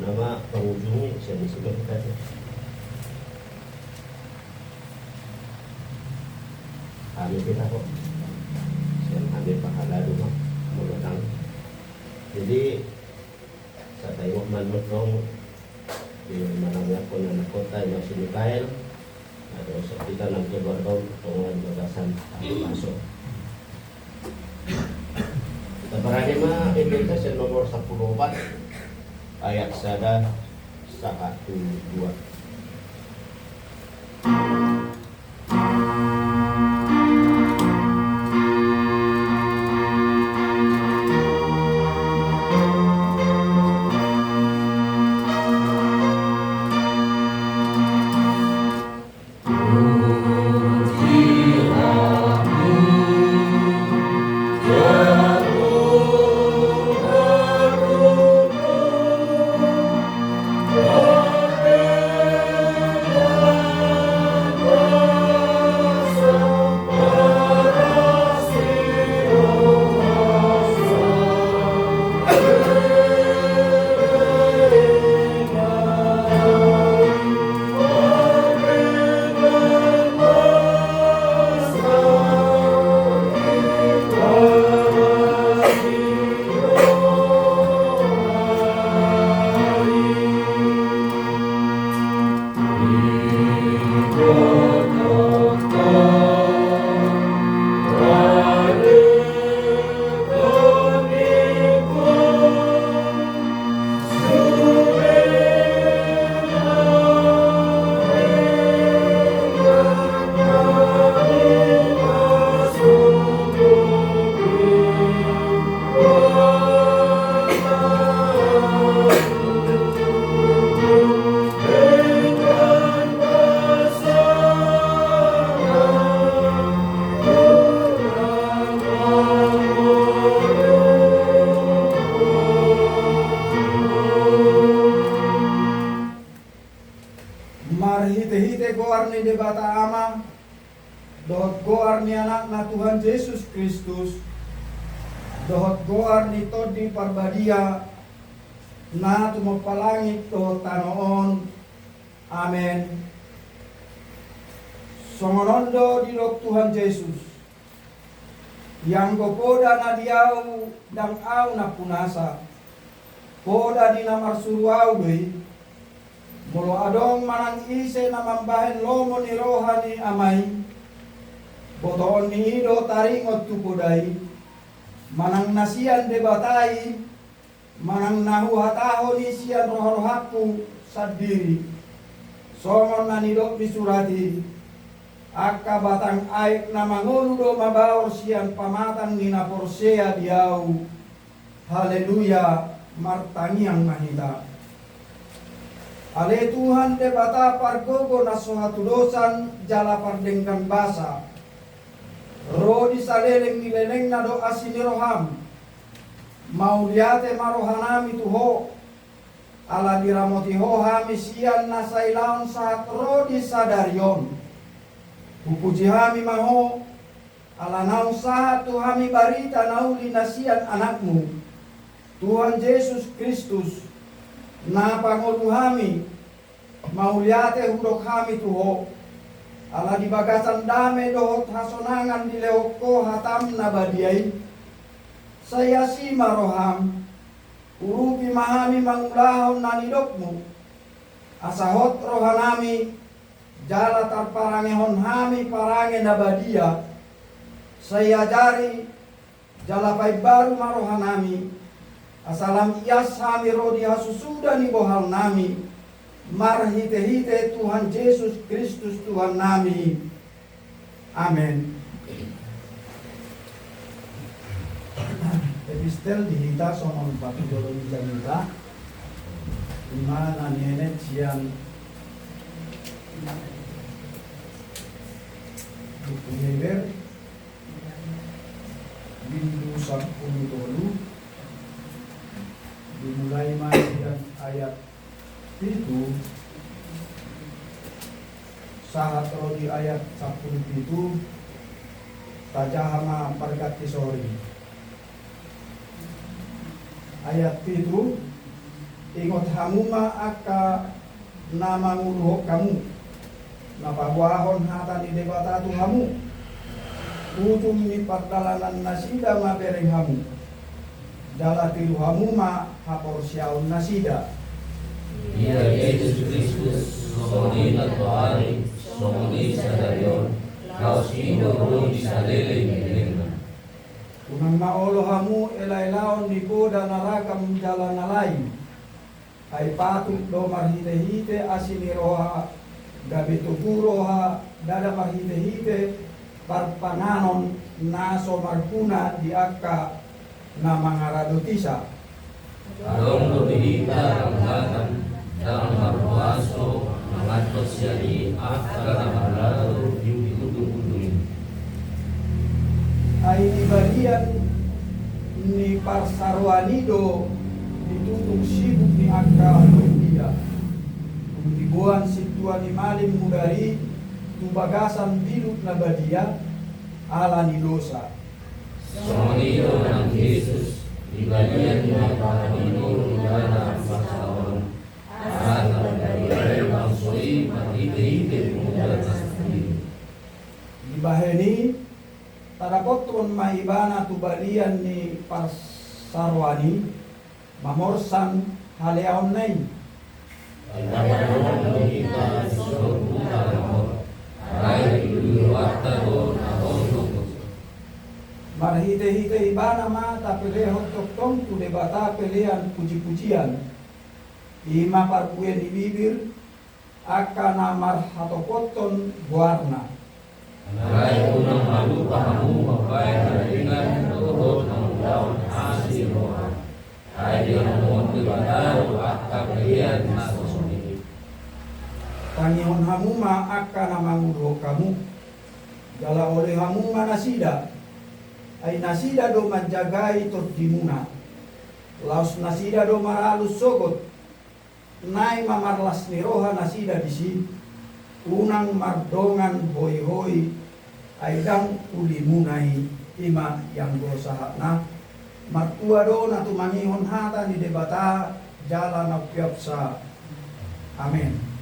nama pengunjungnya siya disebut tadi. Kami kita kok siya ambil pahala dulu mengenang. Jadi sa tayo manot nung di manangnya ko na nakota yung sinikail at sa kita ng keluarga tungan bagasan ang paso. Kita berani ma-ibenta sa nomor 14 ayat 1 sa 2. Marhite-hite goar ni debata ama dohot goar ni anak na Tuhan Yesus Kristus dohot goar ni todi parbadia na tumapalangit dohot tanoon. Amen. Songonondo dilok Tuhan Yesus yang gopoda na diau dang au na punasa poda di namar suruau doi molo adong manang ise na mambahen lomo ni rohani amai botoon ni ido taringot tupodai manang nasian debatai manang nahu hataho ni sian roh-rohaku sadiri songon na nidok misurati akka batang aik na mangulu do mabaor sian pamatang ni naporsea diau. Haleluya, martangiang mahita. Ale Tuhan de bata pargogo na sohatulosan jala pardengkan basa. Rodi saleleng nileleng na do asiniroham. Mauliate marohanami tuho. Ala diramoti ho hamisian na sailaon saat rodi sadarion. Pupuji hami maho. Ala naung sahat tuhami barita nauli nasian anakmu. Tuhan Yesus Kristus. Na pangolu hami mauliate hudok hami tuho ala di bagasan dame dohot hasonangan di leoko hatam na badiai saya si maroham urupi mahami mangulahon nanidokmu asahot rohanami jala tarparangehon hami parange na badia saya jari jala pai baru marohanami asalam ias hami rodi hasusuda ni bohal nami marhite-hite Tuhan Yesus Kristus Tuhan nami. Amen. Epistel dihita somon 42 janita dimana nenek siang buku Heber bindu 10 dimulai dan ayat itu sahat rodi ayat 10 itu tajahama pergat kisori ayat itu ingot hamuma aka nama nguluhok kamu napabuahon hata ni debatatu hamu utum ni pagdalanan nasida mabereng hamu dala tilu hamuma hapor siyaon nasida Ia Yesus Kristus, soni na Tuhan, soni sa dayon, kau sino ro di salele menena. unang maolo hamu elailaon ni boda narakam jalan nalai ay patut do marhite-hite asiniroha gabitukuroha dada marhite-hite parpananon naso marpuna di akka na mangaradotisa Arong dobihita ang latam, daang marpuaso, mangatot siya di akka na malaro yung itutulungan. ay ibalian ni Parsarwanido ditutung sibuk ni akka dia dibuan situan ni malim mudari tubagasan bilut na badia ala ni dosa Sonido ng Jesus, ibalian niya pahanino na pasaon, at ang nagayay ang soy matitihite mula sa sandino. dibaheni tadapotron maibana tubalian ni Parsarwani mamorsan haleaon nai Ang namanong kita sa buta mo, ay iluwata ko na osok. marhite-hite ibana ma tapelehot toktong tu debata pelean puji-pujian ima parpuen di bibir akana marhatopoton buarna Ay unang malupa mo mabay haringan tuhod ng daon asin roha. Ay di ang mga tibadaro at kapilian na susunod. Tangihon hamuma akana manguro kamu dala oleh hamuma nasida ay nasida do manjagai tot dimuna laos nasida do maralus sogot nai mamarlas ni roha nasida disi unang mardongan hoi-hoi ay dang ulimunai ima yang dosa na martua do na tumangihon hata ni debata jala na piapsa amen.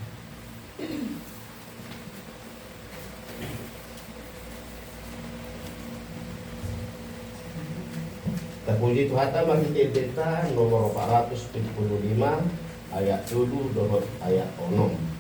Terpuji Tuhan kita nomor 475 ayat 7 dohot ayat 6.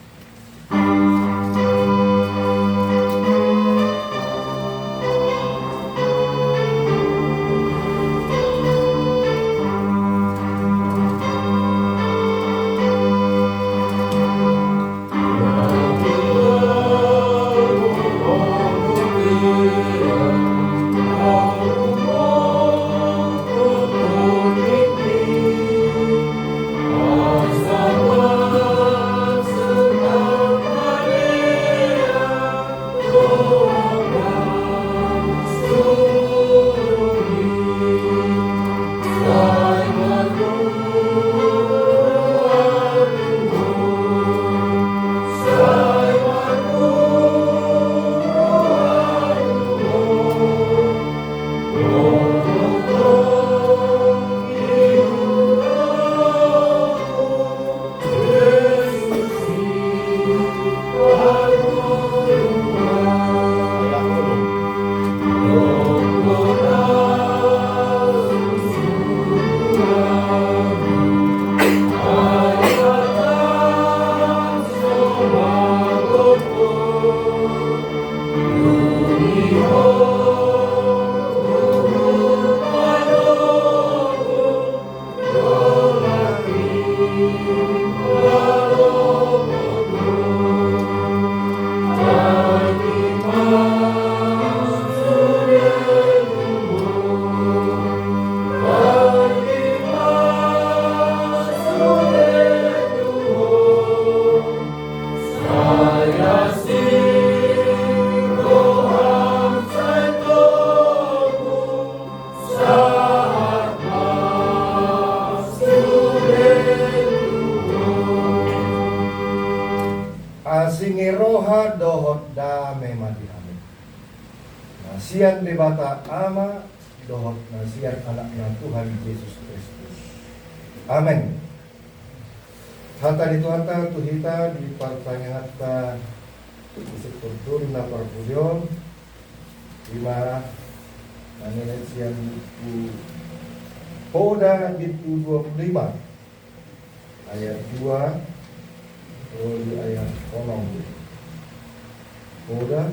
Singiroha dohot dame mati amin. Nasian debata ama dohot nasian anak ng Tuhan Yesus Kristus. Amen. Hata itu hata tu hita di pertanyaan hata isip kultur na parpulyon lima anilesian itu Hoda itu 25 ayat 2 di ayat 6. Hoda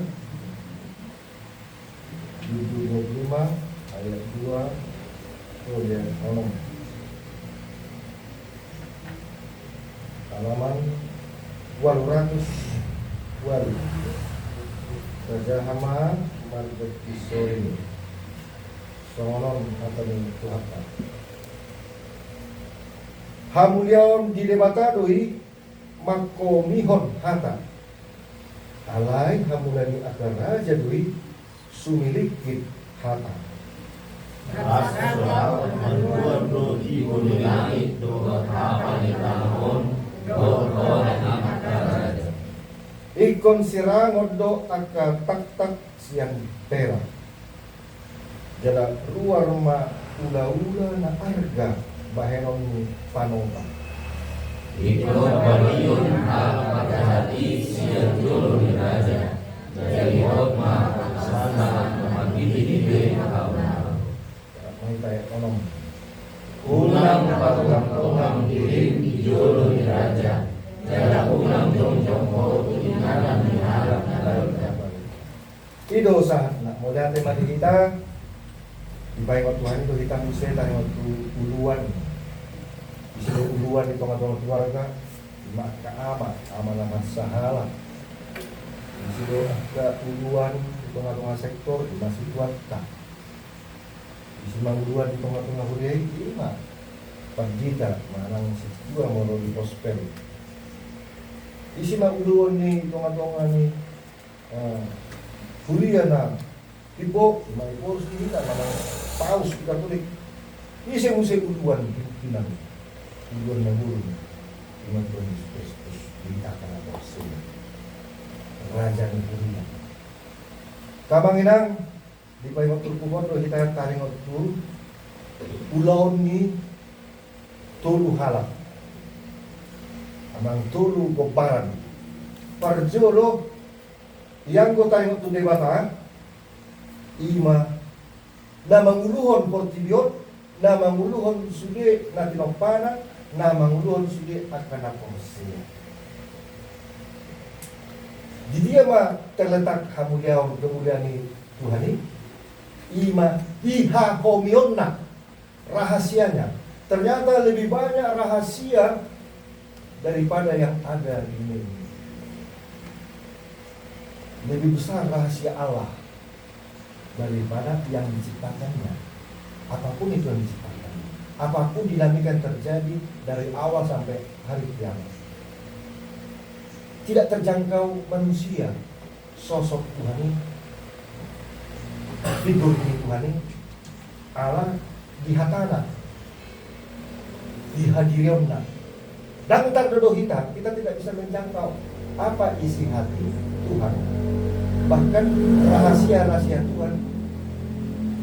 itu 25 ayat 2 di ayat 6. Halaman 200 Saja hama marbet kisoi Songonon atau Tuhan Hamuliaon di debata doi makomihon hata alai hamulani akan raja doi sumilikit hata Asal manuan do di bumi langit do apa di tanahon do dan raja. Ikon sirangon do akan tak siang tera jada luar ma ula-ula na arga bahenon panota Ikut baliun hal hati siang jolo di raja. Jadi hotma sana mengakiti di kawan. Mengitai onom Ulang patong dirim di jolo di raja. Jala ulang jong ho di nalang di harap Ido sa nak modal tema di kita dibayang Tuhan itu kita musik tadi waktu uluan disuruh uluan di tengah-tengah keluarga maka aman sahala disuruh ada uluan di tengah-tengah sektor di masih kuat tak disuruh uluan di tengah-tengah budaya lima pagita manang dua mau di gospel isi uluan ni tengah-tengah ni kuliah na ibo may course kita manang paus kita tulik isi musik uluan pinang uluan na guru iman Tuhan Kristus kita akan apa sih raja ni kuliah kabang inang di payung turkuhon do kita taring waktu ulaon ni tolu halak amang tolu gobaran parjolo yang ko tayo tu debata ima na manguluhon portibiot na manguluhon sude na tinopana na manguluhon sude akan aporsia di dia ma terletak hamuliaon kemuliaan Tuhan ini ima hihakomionna rahasianya ternyata lebih banyak rahasia daripada yang ada di dunia. Lebih besar rahasia Allah daripada yang diciptakannya. Apapun itu yang diciptakan, apapun dinamika yang terjadi dari awal sampai hari kiamat, tidak terjangkau manusia. Sosok Tuhan ini, figur ini Tuhan ini, Allah di hatana, di hadirionna. Dan tak dodo kita tidak bisa menjangkau apa isi hati Tuhan. Bahkan rahasia-rahasia Tuhan,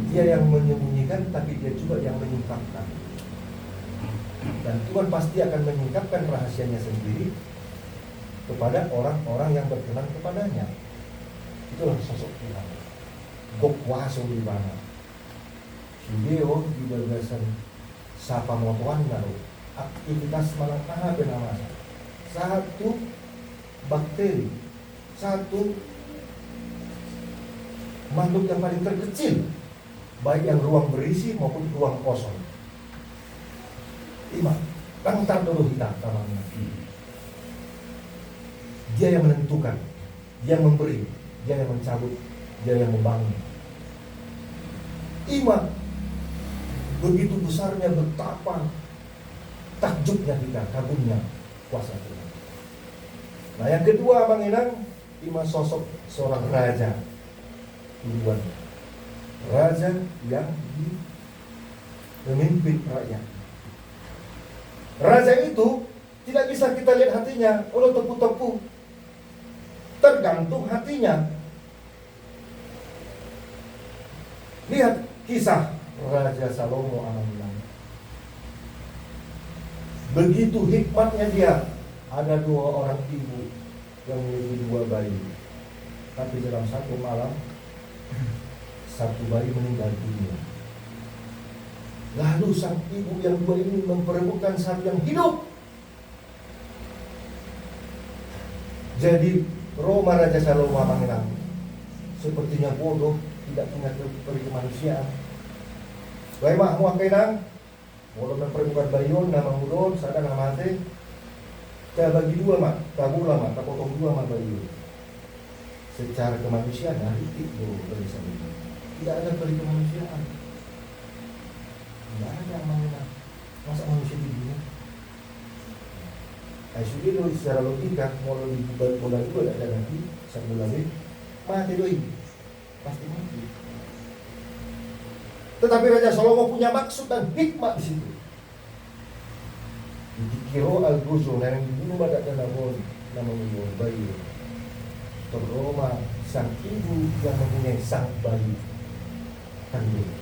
dia yang menyembunyikan, tapi dia juga yang menyingkapkan. Dan Tuhan pasti akan menyingkapkan rahasianya sendiri kepada orang-orang yang berkenan kepadanya. Itulah sosok Tuhan. Gokwaso di mana? Video di bagasan sapa motoan naruh aktivitas malang penama satu bakteri, satu makhluk yang paling terkecil, baik yang ruang berisi maupun ruang kosong. Ima, tangtar dulu kita tamangnya. Dia yang menentukan, dia yang memberi, dia yang mencabut, dia yang membangun. Ima, begitu besarnya, betapa takjubnya kita, kagumnya kuasa Tuhan. Nah yang kedua Bang Inang, ima sosok seorang raja duluan. Raja yang memimpin rakyat. Raja itu tidak bisa kita lihat hatinya, oleh tepu-tepu. Tergantung hatinya. Lihat kisah Raja Salomo alhamdulillah. Begitu hikmatnya dia Ada 2 orang ibu yang memiliki 2 bayi, tapi dalam satu malam satu bayi meninggal dunia. Lalu sang ibu yang 2 ini memperebutkan satu yang hidup. Jadi Roma Raja Salomo Manginang sepertinya bodoh, tidak punya kemanusiaan. Baik mak muak kenang, mulai memperebutkan bayon nama ulun, sadar nama mati. Kita bagi 2 mak, tabula mak, kita potong 2 mak bayon. Secara kemanusiaan hari itu dari sana tidak ada beri kemanusiaan. Tidak ada yang Manginang. Masa manusia di dunia? Sudah dulu secara logika, mau bulan itu ada nanti, satu lagi mati doi, pasti mati. Tetapi Raja Salomo punya maksud dan hikmah di situ. Dikiro al-Guzo yang dibunuh pada Danabon namanya bayi. Terroma sang ibu yang mempunyai sang bayi kandung.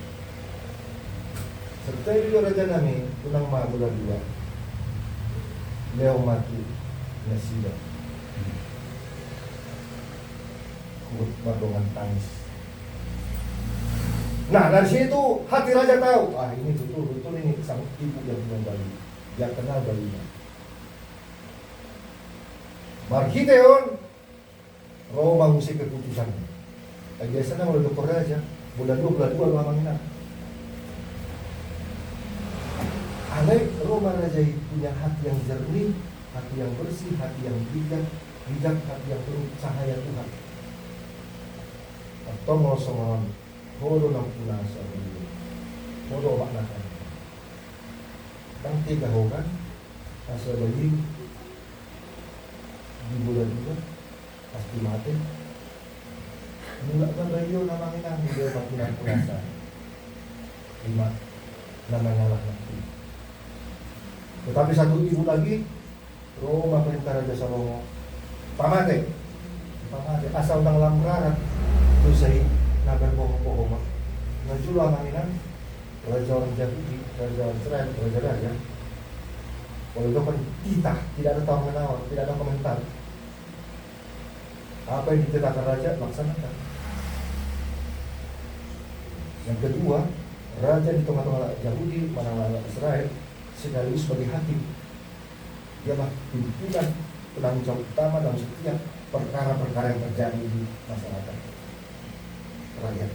Serta itu Raja Nami tunang bulan 2. Leo mati nasida. Kut madongan tangis. Nah dari situ hati raja tahu, ini betul ini sang ibu yang punya bayi, yang kenal bayinya. Margiteon, Roma mengusik keputusan. Biasanya mulai dokter raja, bulan 2 Manginang. Alai Roma Raja punya hati yang jernih, hati yang bersih, hati yang bijak, hati yang penuh cahaya Tuhan. Atau mau songon, bodoh nang punasa ini, bodoh maknakan. Tang 3 kan, asal bayi di bulan 2 pasti mati. Enggak kan bayi namanya nang dia makinan punasa. 5 namanya lah nanti. Tetapi satu ibu lagi, Roma perintah Raja Salomo, pamate, asal nang lamrarat, tu say nagar bohong-bohong. Najula Manginang, Raja orang Yahudi, Raja Israel, Raja. Kalau itu kan tidak ada tahu menawar, tidak ada komentar. Apa yang ditetapkan Raja laksanakan. Yang kedua, Raja di tengah-tengah Yahudi, mana Israel, sekaligus sebagai hakim. Dialah pimpinan penanggung jawab utama dalam setiap perkara-perkara yang terjadi di masyarakat rakyat.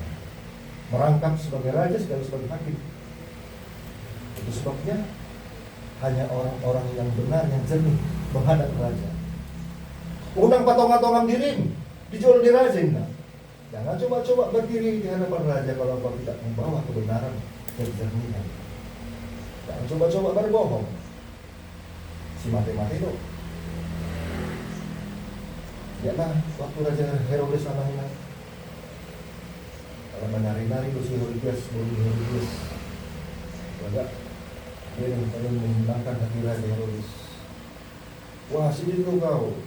Merangkap sebagai raja sekaligus sebagai hakim. Itu sebabnya hanya orang-orang yang benar, yang jernih menghadap raja. Undang patongan-patongan diri dijual di raja. Jangan coba-coba berdiri di hadapan raja kalau kau tidak membawa kebenaran dan kejernihan. Jangan coba-coba berbohong. Si mati-mati itu. Lihatlah waktu Raja Herodes namanya. Kalau menari-nari itu si Herodias, Enggak. Dia yang paling menghilangkan hati Raja Herodes. Wah, sini dulu kau.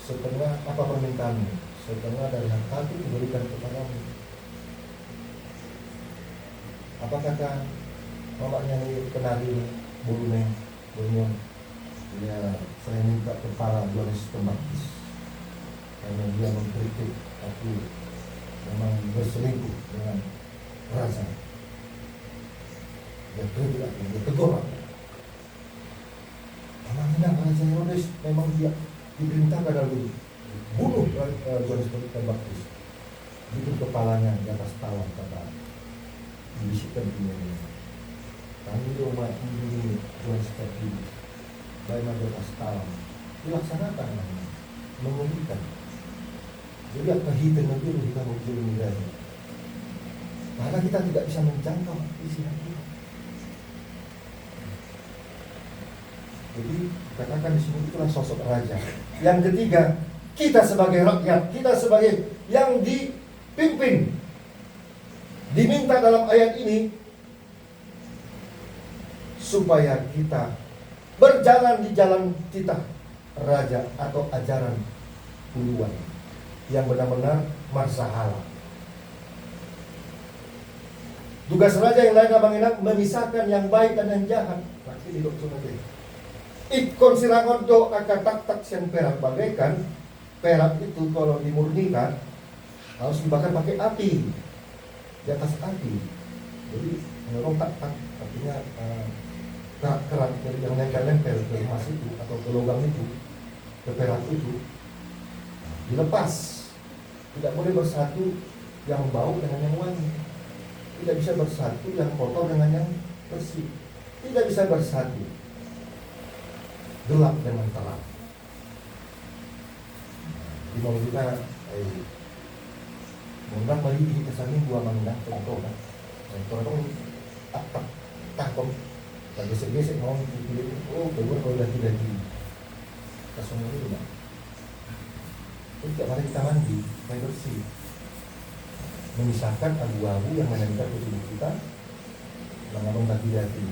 Setengah apa permintaanmu? Setengah dari hartaku diberikan kepadamu. Apa kata mamanya ini penari burunya, dia saya minta kepala Yohanes Pembaptis karena dia mengkritik aku memang berselingkuh dengan raja. Dia kritik aku, dia tegur aku. Namanya Raja Herodes memang dia diperintahkan lalu bunuh Yohanes Pembaptis, bikin kepalanya di atas tawar kata dibisikkan dunia. Kami rumah ini Tuhan sekali baik di atas tawar dilaksanakan mengulikan. Jadi apa hitam nanti kita muncul menjadi karena kita tidak bisa menjangkau isi hati. Jadi katakan di sini itulah sosok raja. Yang ketiga, kita sebagai rakyat, kita sebagai yang dipimpin, diminta dalam ayat ini supaya kita berjalan di jalan titah raja atau ajaran uluan yang benar-benar marsahala. Tugas raja yang lain Abang Enak memisahkan yang baik dan yang jahat. Nanti di dokter nanti. Ikon sirangodo akan tak siang perak bagaikan. Perak itu kalau dimurnikan harus dibakar pakai api, di atas api. Jadi mendorong tak artinya kerak dari yang nempel ke emas itu atau ke logam itu, ke perak itu dilepas. Tidak boleh bersatu yang bau dengan yang wangi. Tidak bisa bersatu yang kotor dengan yang bersih. Tidak bisa bersatu gelap dengan terang. Di mau kita mengundang bagi kita saling dua mengundang contoh kan. Contoh tak gesek-gesek mau dipilih. Oh, keluar kalau udah tidak di kasih itu kan. Jadi tiap hari kita mandi, supaya bersih, memisahkan abu-abu yang menempel ke tubuh kita, mengandung daki-daki.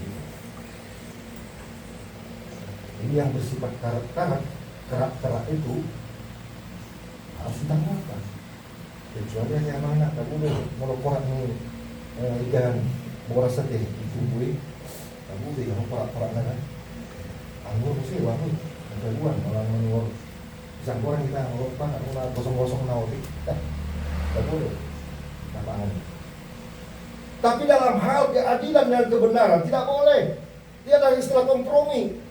Jadi yang bersifat kerak itu harus ditanggalkan. Kecuali hanya mana, tak boleh melokorak ni ikan boras sate ditumbui, tak boleh kamu porak-porak kan. Anggur mesti wangi, ada buan malah menurut pisang goreng kita ngelopak, nggak kosong-kosong nautik, tak boleh. Apaan? Tapi dalam hal keadilan dan kebenaran tidak boleh. Dia ada istilah kompromi.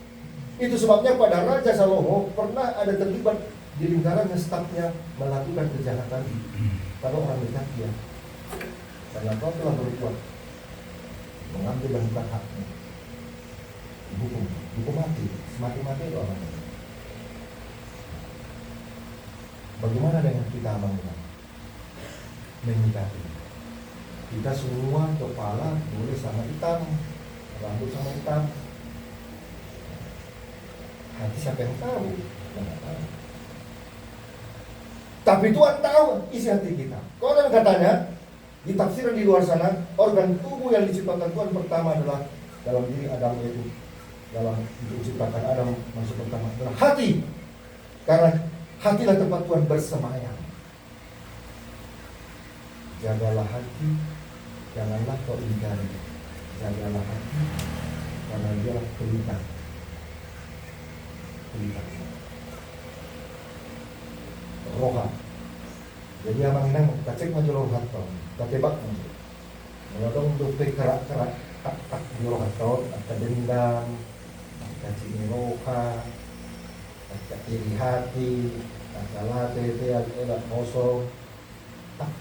Itu sebabnya pada Raja Salomo pernah ada terlibat di lingkarannya stafnya melakukan kejahatan pada orang dekat dia. Karena kau telah berbuat mengambil dan bukan haknya, hukum mati, semati-mati itu orangnya. Bagaimana dengan kita abang-abang menyikapi? Kita semua kepala boleh sama hitam, rambut sama hitam. Hati siapa yang tahu? Tidak tahu. Tapi Tuhan tahu isi hati kita. Konon katanya di tafsiran di luar sana, organ tubuh yang diciptakan Tuhan pertama adalah dalam diri Adam, itu dalam diciptakan Adam masuk pertama adalah hati. Karena hatilah tempat Tuhan bersemayam. Jagalah hati, janganlah kau ingkari. Jagalah hati, karena dia pelita. Roha. Jadi abang nang kacek maju rohat tau, katebak maju. Menodong untuk kerak-kerak tak di rohat tau, ada dendam, ada ciniroka, ada iri hati, ada late, ada kosong, tak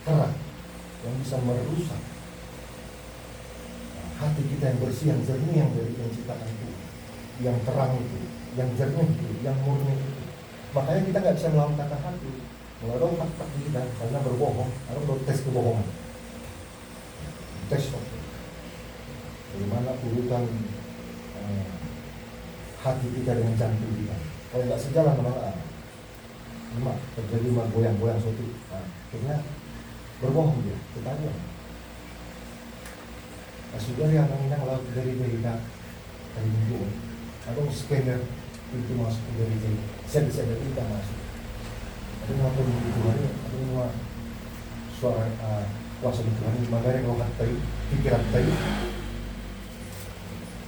kerak yang bisa merusak hati kita yang bersih, yang jernih, yang dari penciptaan itu, yang terang itu, yang jernih itu, yang murni itu. Makanya kita nggak bisa melawan kata hati, melawan tak kita karena berbohong, atau tes kebohongan, tes bagaimana urutan hati kita dengan jantung kita. Kalau nggak sejalan malah terjadi goyang-goyang suatu, akhirnya berbohong dia, ketahuan. Sudah yang menginang laut dari berita dari minggu, atau scanner itu masuk dari jadi saya kita masuk. Ada apa yang Tuhan, ada semua suara kuasa Tuhan, makanya kalau hati pikiran tadi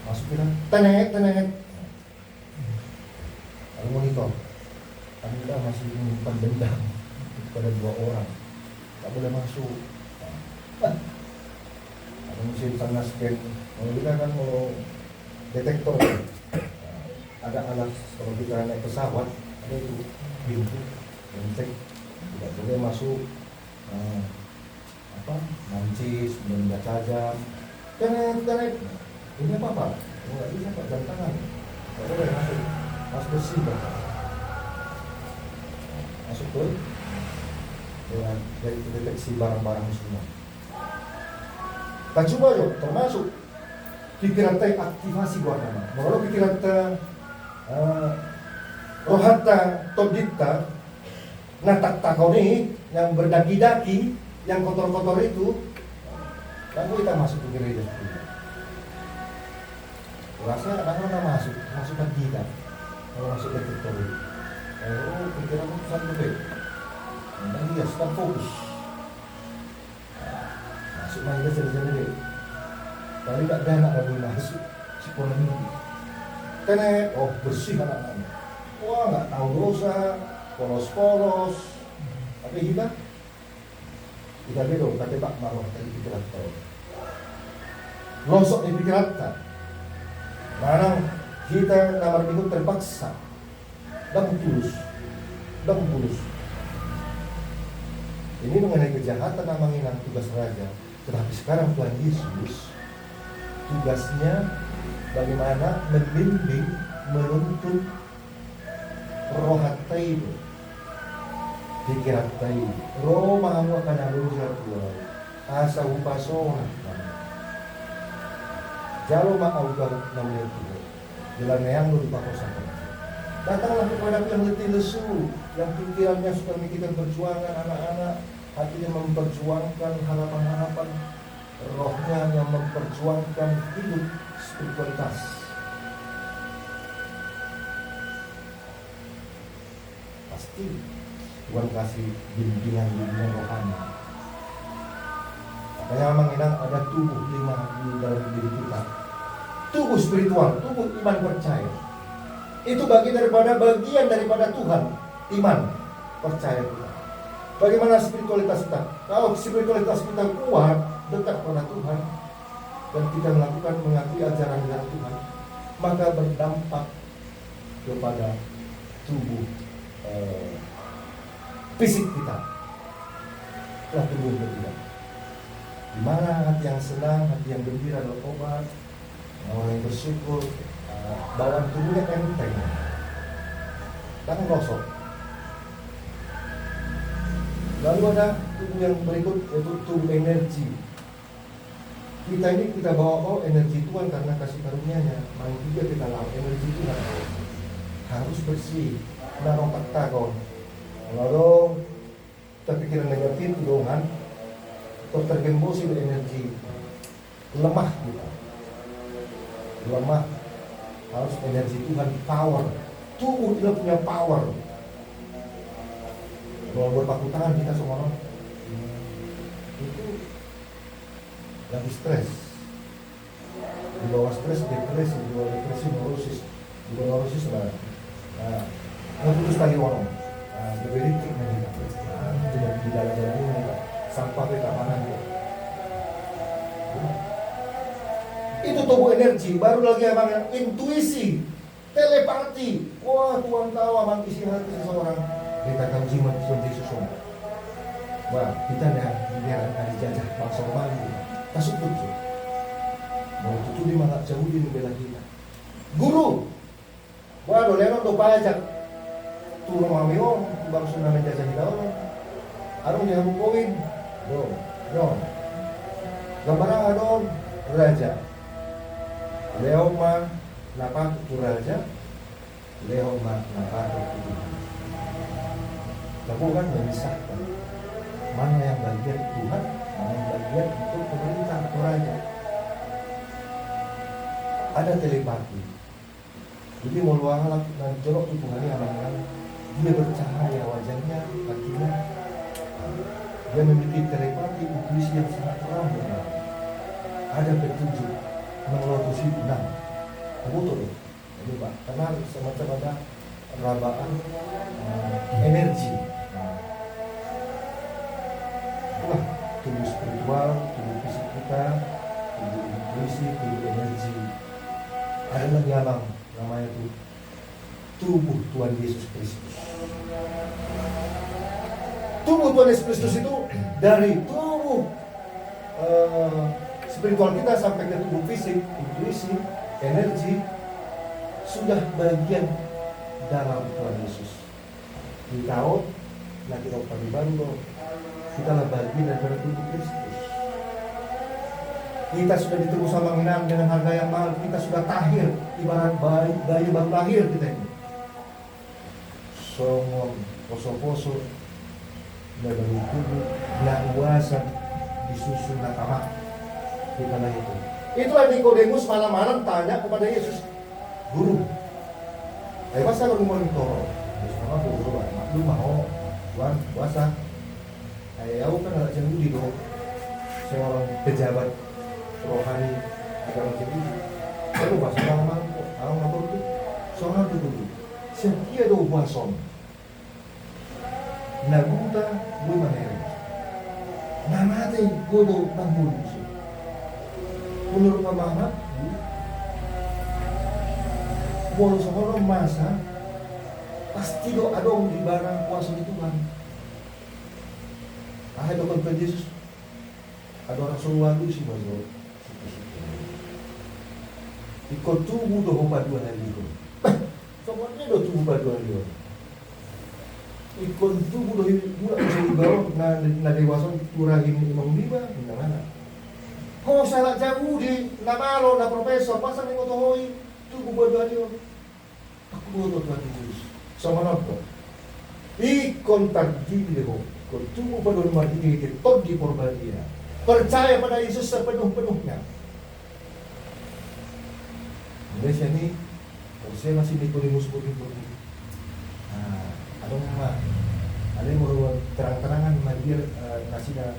masuk kita tenet. Kalau monitor, Anda masih menyimpan dendam kepada dua orang, tak boleh masuk. Ada mesin sana scan, kalau kita kan mau detektor, ada alat kalau kita naik pesawat, ada itu pintu yang cek, tidak boleh masuk mancis, benda tajam, tenet. Ini apa? Nggak bisa pak, jam tangan, tak boleh masuk. Masuk bersih kan? Masuk ke dari deteksi barang-barang semua. Tak coba yuk, termasuk pikiran teh aktivasi buat nama. Kalau pikiran teh rohata todita, natak takoni yang berdaki-daki, yang kotor-kotor itu, lalu kita masuk ke gereja. Rasa anak-anak masuk ke kita. Kalau masuk ke detektor itu, pikiran itu sangat baik. Dan dia sedang fokus. Masuk main ke cerita-cerita. Kali tak ada anak lagi masuk sekolah ini. tenet, oh bersih anak-anaknya. Wah nggak tahu dosa, polos-polos. Tapi kita beda, kata Pak Marwah tadi pikiran tahu. Losok di pikiran tak. Mana kita namar minggu terpaksa, dan tulus. Ini mengenai kejahatan menghina tugas raja. Tetapi sekarang Tuhan Yesus tugasnya bagaimana membimbing, menuntun roh hati, pikiran hati, roh mahamu akan alusa Tuhan, asa upasona, jalo ma'augar namanya Tuhan, jalan yang lu dipakosakan. Datanglah kepada yang letih lesu, yang pikirannya suka memikirkan perjuangan anak-anak, hatinya memperjuangkan harapan-harapan, rohnya yang memperjuangkan hidup spiritualitas. Pasti Tuhan kasih bimbingan rohani. Makanya memang enak ada tubuh 5 di dalam diri kita. Tubuh spiritual, tubuh iman percaya. Itu bagian daripada Tuhan, iman percaya kita. Bagaimana spiritualitas kita? Kalau spiritualitas kita kuat, dekat pada Tuhan, dan kita mengakui ajaran Tuhan, maka berdampak kepada tubuh fisik kita. Telah tumbuh berbeda. Di mana hati yang senang, hati yang gembira adalah obat. Orang yang bersyukur, bawaan tubuhnya enteng dan gosok. Lalu ada tubuh yang berikut, yaitu tubuh energi. Kita bawa energi Tuhan karena kasih karunia-Nya. Mari juga kita lawan energi Tuhan. Harus bersih. Narong takon. Lalu terpikiran negatif doangan atau tergembosi energi lemah kita. Lemah, harus energi Tuhan, power. Tubuh kita punya power. Kalau berpaku tangan kita semua orang itu lagi stres. Di bawah stres, depresi, di bawah depresi, neurosis. Di bawah neurosis lah. Nggak putus tali orang. Beritik kita. Tidak di dalam ini sampah kita mana dia. Itu tubuh energi. Baru lagi abang intuisi, telepati. Wah Tuhan tahu abang isi hati seseorang. Kita tahu jimat Tuhan Yesus. Wah kita dah dijajah bangsa Romawi. Kasut betul. Mau tutup di mana jauh di bela kita. Guru. Wah dolenon do pajak. Tu Romawi bangsa nama jajah kita orang. Arung jangan poin. Do. Gambaran adon raja. Leoma napa tu raja. Leoma napa tu Tuhan. Kamu kan memisahkan mana yang bagian Tuhan, mana yang bagian untuk pemerintah atau raja. Ada telepati. Jadi mau luang dan jorok itu Tuhan yang dia bercahaya wajahnya, kakinya. Dia memiliki telepati, intuisi yang sangat terang. Ada petunjuk mengelotosi benang. Betul. Jadi Pak, karena semacam ada rabaan energi. Itulah tubuh spiritual, tubuh fisik kita, tubuh intuisi, tubuh energi. Ada lagi alam namanya itu tubuh Tuhan Yesus Kristus. Tubuh Tuhan Yesus Kristus itu dari tubuh spiritual kita sampai ke tubuh fisik, intuisi, energi sudah bagian dalam Tuhan Yesus. Di tahu, nah kita pagi baru, kita lah bagian daripada tubuh Kristus. Kita sudah ditebus sama mengenal dengan harga yang mahal. Kita sudah tahir, ibarat bayi baru lahir kita ini. Songong, poso-poso, dari tubuh, nak uasa, disusun nakama. Kita lah itu. Itulah Nikodemus malam-malam tanya kepada Yesus, Guru, masa baru mau ditolong? Yesus sama guru, lu mau, Tuhan, puasa. Aku kan anak jangudi dong. Saya orang pejabat rohani agama jadi. Lalu pas malam-malam, aku ngapur tuh. Soalnya dulu, setia do buason. Naguta gue maneri. Namate gue do bangun. Menurut pemahaman, walau seorang masa pasti do adong di barang kuasa di Tuhan. Ada dokter Yesus, ada orang suruh sih masuk. Ikut tubuh do dua hari itu. Semuanya do tubuh dua hari. Ikut tubuh do bulan bisa dibawa na dewasa kurahin imam lima mana? Kau salah jauh di namalo na profesor pasang yang otohoi tubuh dua hari. Aku butuh Tuhan Yesus. Sama nopo. Ikon tagdi ho. Kau tubuh pada rumah ini tot di porbadia. Percaya pada Yesus sepenuh-penuhnya. Indonesia ini, kalau saya masih Nikodemus begitu. Nah, ada yang mau terang-terangan dia nasinya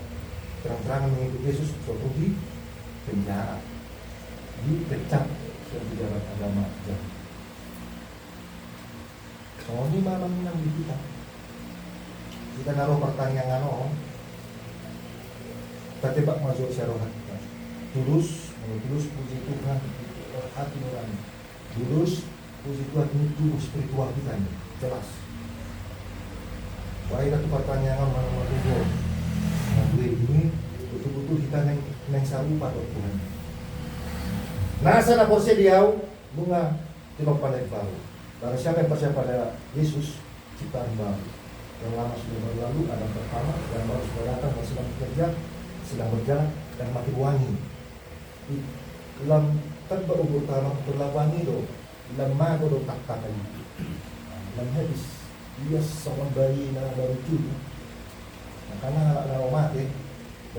terang-terangan mengikut Yesus suatu di penjara, dipecat suatu pejabat agama jahat. Soalnya malam yang di kita naruh pertanyaan kita tebak masuk syarohat tulus puji Tuhan hati nurani tulus puji Tuhan ini tulus spiritual kita ini jelas. Baik itu pertanyaan mana tujuh gue ini betul-betul kita neng sarupa dok Tuhan. Nah sana porsi diau bunga tidak pandai baru. Barang siapa yang percaya pada Yesus ciptaan baru. Yang lama sudah berlalu, ada pertama, yang baru sudah datang, yang sedang bekerja, sedang berjalan, dan makin wangi. Dalam tanpa ubur tanah berlawangi do, lemah do tak lagi. Dalam habis, dia sama bayi na baru cucu. Nah, karena anak mati,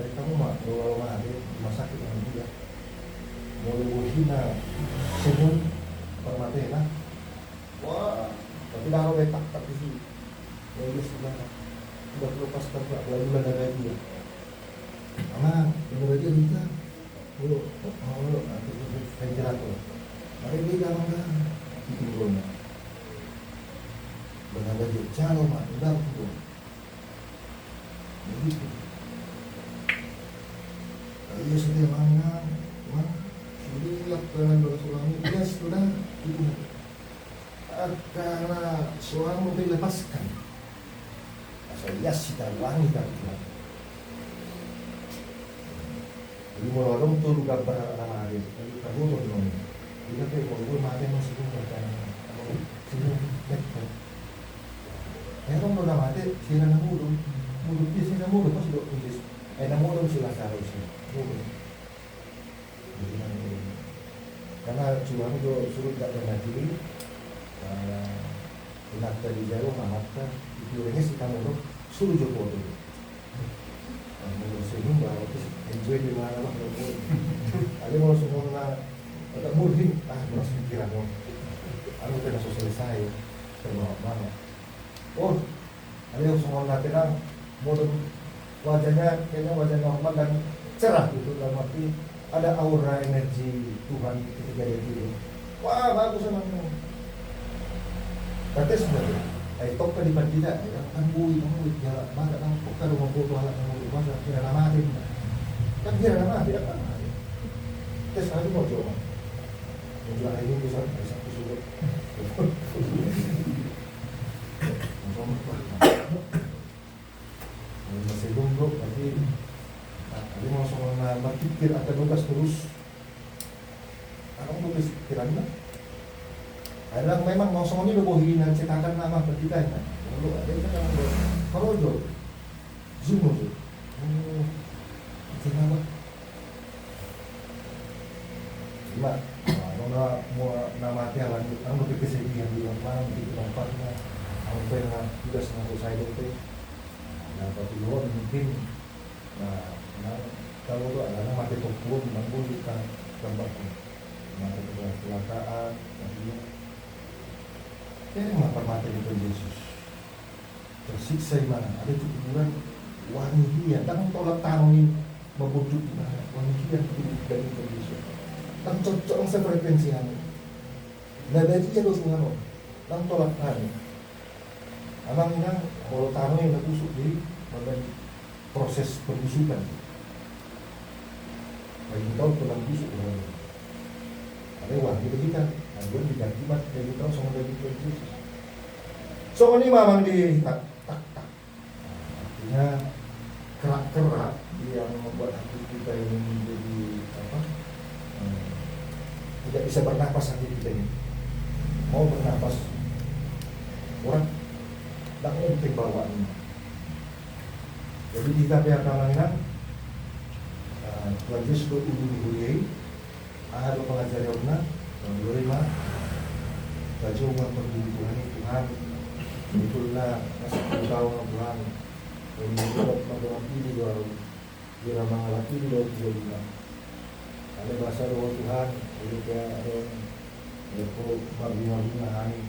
dari kamu mah bawa mati rumah sakit dengan dia. Mulai hina senyum permati lah. Wah, tapi dah ada tak di sini. Ya sudah lepas tanpa bulan ada dia. Mama, benar aja kita. Nanti saya jelas tuh. Mari dia mangga. Itu boleh. Benar aja calon mak, udah tuh. Begitu. Ayo sudah mangga, sudah dengan bersuami, ya sudah itu. Karena suami dilepaskan. Saya sita wangi kan. Jadi mau orang tuh gambar nama hari. Jadi kamu tuh dong. Kita tuh mau gue mati masih pun berjalan. Kamu sini betul. Orang udah mati sih nang mulut. Mulut dia sih nang mulut pas dok tulis. Nang mulut sih lah seharusnya. Mulut. Karena cuma itu suruh tak pernah diri. Nak dari jauh mata itu orangnya sih kamu tuh suruh joko tuh. Mau senyum bawa terus enjoy di mana lah mau. Ada mau semua tak mungkin masih pikiran mau. Aku kena selesai terbawa mana. Oh, ada yang semua nak mau wajahnya kayaknya wajah normal dan cerah gitu dalam arti ada aura energi Tuhan ketika dia tidur. Wah bagus emangnya. Kata sebenarnya, tok ka di pandida, kan bui jalan mana kan, kalau mau foto alat mau masa kira nama ada, kan kira nama ada kan? Tes aku mau coba, menjual ini bisa satu sudah, masih bungkuk, tapi ada mau soal berpikir atau tugas terus, aku mau pikirannya. Adalah memang mau ini udah bohinan cetakan nama kita kan. Kalau ada kan kalau do zoom itu. Kenapa? Cuma mau nama dia lanjut, kamu kesedihan di mana di tempatnya. Kamu pernah juga sama saya itu. Nah, tapi luar mungkin kalau do ada nama itu pun mampu kita gambarkan. Nama kecelakaan, Kenapa permata itu Yesus tersiksa di mana? Ada kuburan wangi dia. Kan tolak tangan membujuk di mana? Wangi dia dari Yesus. Kan cocok sefrekuensi ini. Nah dari dia dosa ngano, nang tolak kami. Amang inang kalau tanah yang nabusuk di bagian proses pembusukan. Bagi tahu tulang busuk orang. Ada wah kita aduan diganti mat dari tahu sama dari Yesus. So ini memang di tak. Artinya kerak-kerak yang membuat hati kita ini menjadi apa? Tidak bisa bernapas hati kita ini. Mau bernapas orang tak mungkin bawaan. Jadi kita biarkan ingat Tuhan Yesus berhubung-hubungi ada pengajar yang benar dan berima baju umat perhubungan Tuhan itulah masih tahu Tuhan menurut masalah ini baru kira mengalah ini baru juga ada bahasa doa Tuhan itu kayak ada yang perlu bunga-bunga hari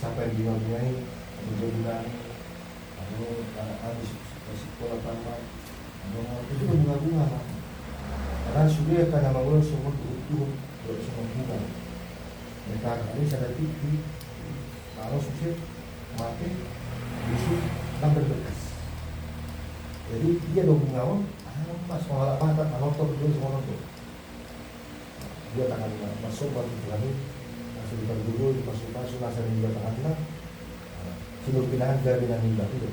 sampai bunga-bunga ini menjadikan habis sekolah tamat itu bunga-bunga karena sudah karena mau semua tuh semua bunga mereka ini sadar tinggi kalau susah mati busuk dan berbekas jadi dia dong bunga mas malah apa tak nonton dulu semua nonton dia tangan masuk batu Tuhan masuk di dulu masuk nasa juga tangan seluruh pinahan dari dan hingga itu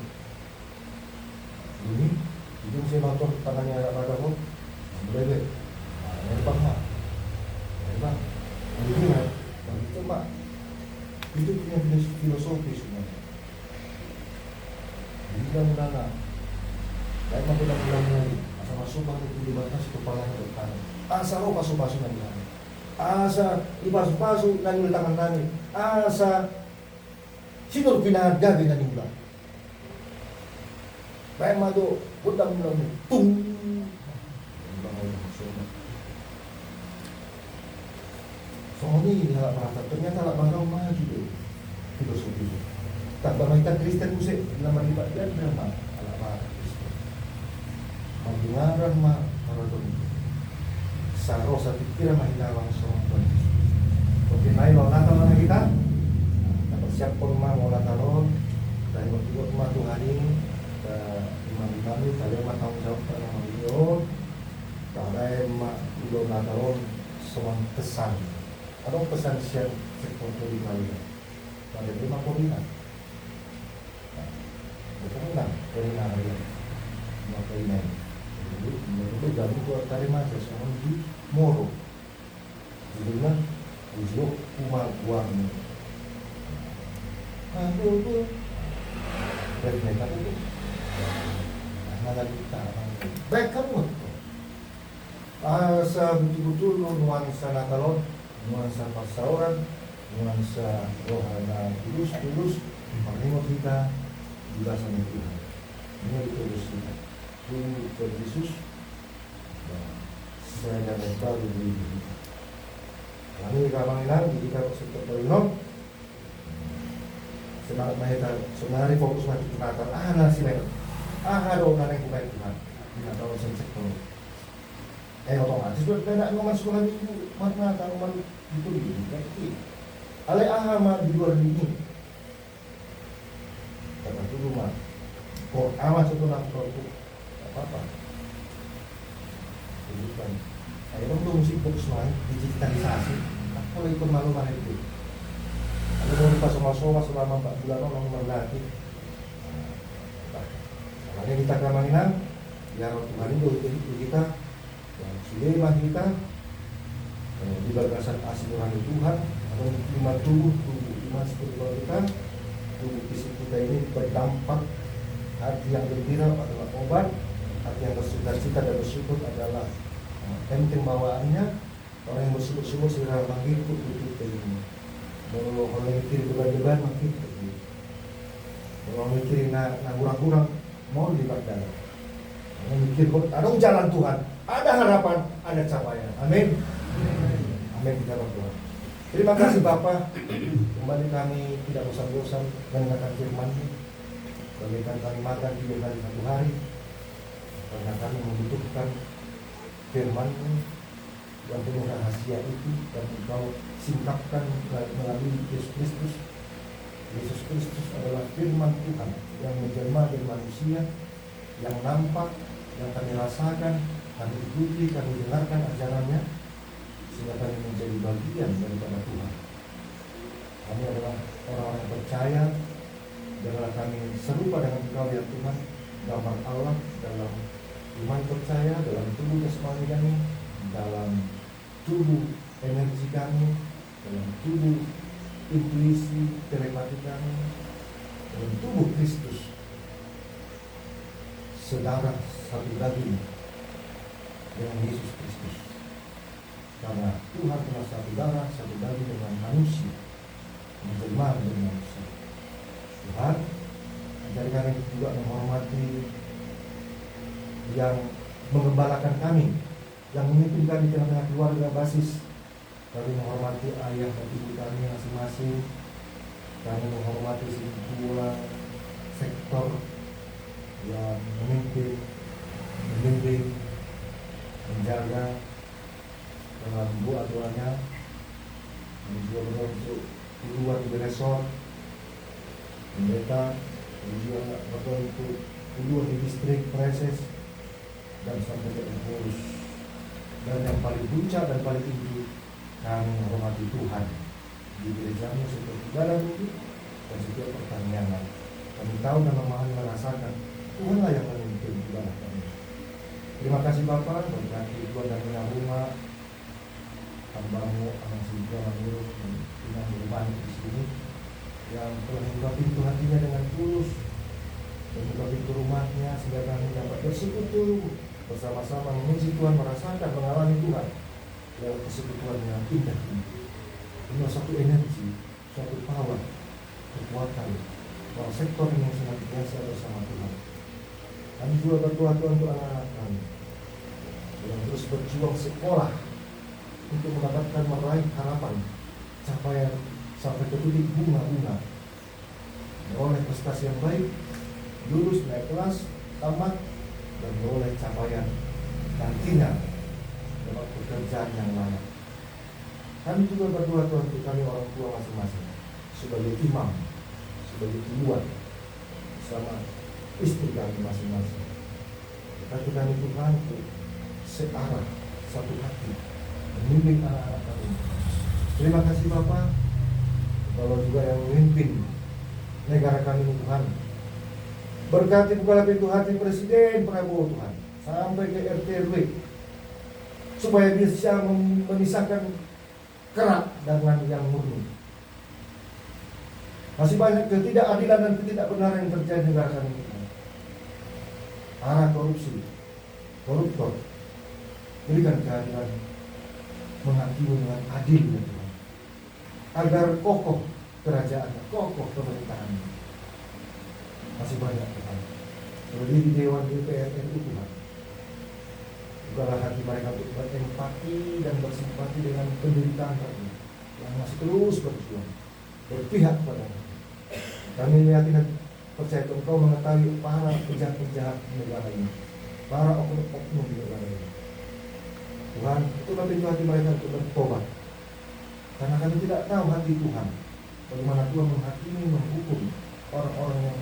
ini saya nonton tangannya pada kok boleh yang bang ini kan itu mak itu punya filosofi sebenarnya ini kan baik mampu dan pulang lagi asal masuk baru dibatasi kepala ke depan asal pasu-pasu nanti asa ipasu-pasu nanti tangan nanti asa sinur pinahan gabi nanti pulang baik madu pulang tung soalnya ini halak merata ternyata halak marau maju deh filosofi tak bermainkan Kristen musik nama ibadah drama halak marata Mabungaran ma maradon sarosa pikir mahilawang sombong oke naik lo natal mana kita dapat siap forma mau natalon dari waktu rumah Tuhan ini imam ini tadi mah tanggung jawab karena beliau tadi mah udah natalon semua pesan ada pesan siang sektor di kali pada 5 poin betul nggak dari mana 5 poin itu dari keluar dari masa soal di Moro judulnya ujuk umat warna aduh dari mereka itu mana kita baik kamu asa betul-betul nuansa natalon nuansa pasauran nuansa rohana tulus menengok kita di bahasa Tuhan ini tulus kita tunggu ke Yesus saya dan baru di kami kamanginan di kita sektor Balinom semangat mahita senari fokus mati Natal nasi mereka do naneng kumain Tuhan di Natal sektor otomatis buat kena ngomong sekolah minggu mana tahu malu itu di ale mah di luar ini kata dulu mah kok amat itu Natal itu apa bukan akhirnya belum musik fokus main digitalisasi aku lagi ikut malu mana itu ada mau pas sama selama 4 bulan orang berlatih makanya kita kemaninan ya Tuhan itu kita yang sudah iman kita di berdasar asli nurani Tuhan atau iman tubuh iman spiritual kita tubuh fisik kita ini berdampak hati yang gembira adalah obat hati yang bersuka-cita dan bersyukur adalah penting bawaannya orang yang bersyukur segera manggil itu kita ini kalau orang yang mikir beban-beban makin kalau orang mikir na kurang-kurang mau dibaca orang mikir ada jalan Tuhan ada harapan ada capaian amin amin kita berdoa terima kasih Bapak kembali kami tidak bosan-bosan mendengarkan firman-Mu bagaikan kami makan 3 kali 1 hari karena kami membutuhkan firman-Mu yang penuh rahasia itu dan Engkau disingkapkan melalui Yesus Kristus. Yesus Kristus adalah firman Tuhan yang menjelma dari manusia, yang nampak, yang kami rasakan, kami ikuti, kami dengarkan ajarannya, sehingga kami menjadi bagian daripada Tuhan. Kami adalah orang-orang yang percaya, adalah kami serupa dengan Engkau ya Tuhan, gambar Allah dalam iman percaya, dalam tubuh jasmani kami, dalam tubuh energi kami, dalam tubuh intuisi telepati kami, dalam tubuh Kristus, saudara satu daging dengan Yesus Kristus. Karena Tuhan telah satu darah, satu daging dengan manusia, menjelma menjadi manusia. Tuhan, ajari kami juga menghormati yang mengembalakan kami, yang memimpin kami di tengah-tengah keluarga basis. Kami menghormati ayah dan ibu kami masing-masing. Kami menghormati semua sektor yang memimpin, membimbing, menjaga dalam buah aturannya. Kami juga berdoa untuk di resort, pendeta, kami juga berdoa untuk di distrik preses, dan sampai ke pengurus. Dan yang paling puncak dan paling tinggi, kami menghormati Tuhan di gerejamu seperti dalam minggu dan setiap pertanian. Kami tahu dan memahami merasakan Tuhanlah yang memimpin ibadah kami. Terima kasih Bapa, berkati Tuhan dan punya rumah hamba-Mu, anak Sidra Manurung dan punya rumah di sini yang telah membuka pintu hatinya dengan tulus, membuka pintu rumahnya sehingga kami dapat bersekutu bersama-sama memuji Tuhan, merasakan, mengalami Tuhan lewat persekutuan yang indah ini. Ini satu energi, suatu power, kekuatan bahwa sektor ini sangat biasa bersama Tuhan. Kami juga berdoa Tuhan untuk anak-anak kami yang terus berjuang sekolah untuk mendapatkan meraih harapan, capaian sampai ke titik bunga-bunga, memperoleh prestasi yang baik, lulus naik kelas, tamat, dan memperoleh capaian nantinya dapat pekerjaan yang layak. Kami juga berdoa Tuhan untuk kami orang tua masing-masing sebagai imam, sebagai ibuan, sama istri kami masing-masing. Tapi kami Tuhan untuk searah, satu hati, memimpin anak-anak kami. Terima kasih Bapak, kalau juga yang memimpin negara kami Tuhan. Berkati bukalah pintu hati Presiden Prabowo Tuhan, sampai ke RT RW, supaya bisa memisahkan kerak dengan yang murni. Masih banyak ketidakadilan dan ketidakbenaran yang terjadi di negara kami. Arah korupsi, koruptor, berikan keadilan, menghakimi dengan adil ya Tuhan, agar kokoh kerajaannya, kokoh pemerintahannya. Masih banyak Tuhan, berdiri Dewan DPR RI Tuhan. Bukalah hati mereka untuk berempati dan bersimpati dengan penderitaan kami yang masih terus berjuang, berpihak kepada kami. Kami yakin percaya Engkau mengetahui para penjahat-penjahat di negara ini, para oknum di negara ini. Tuhan, itulah pintu hati mereka untuk bertobat, karena kami tidak tahu hati Tuhan, bagaimana Tuhan menghakimi, menghukum orang-orang yang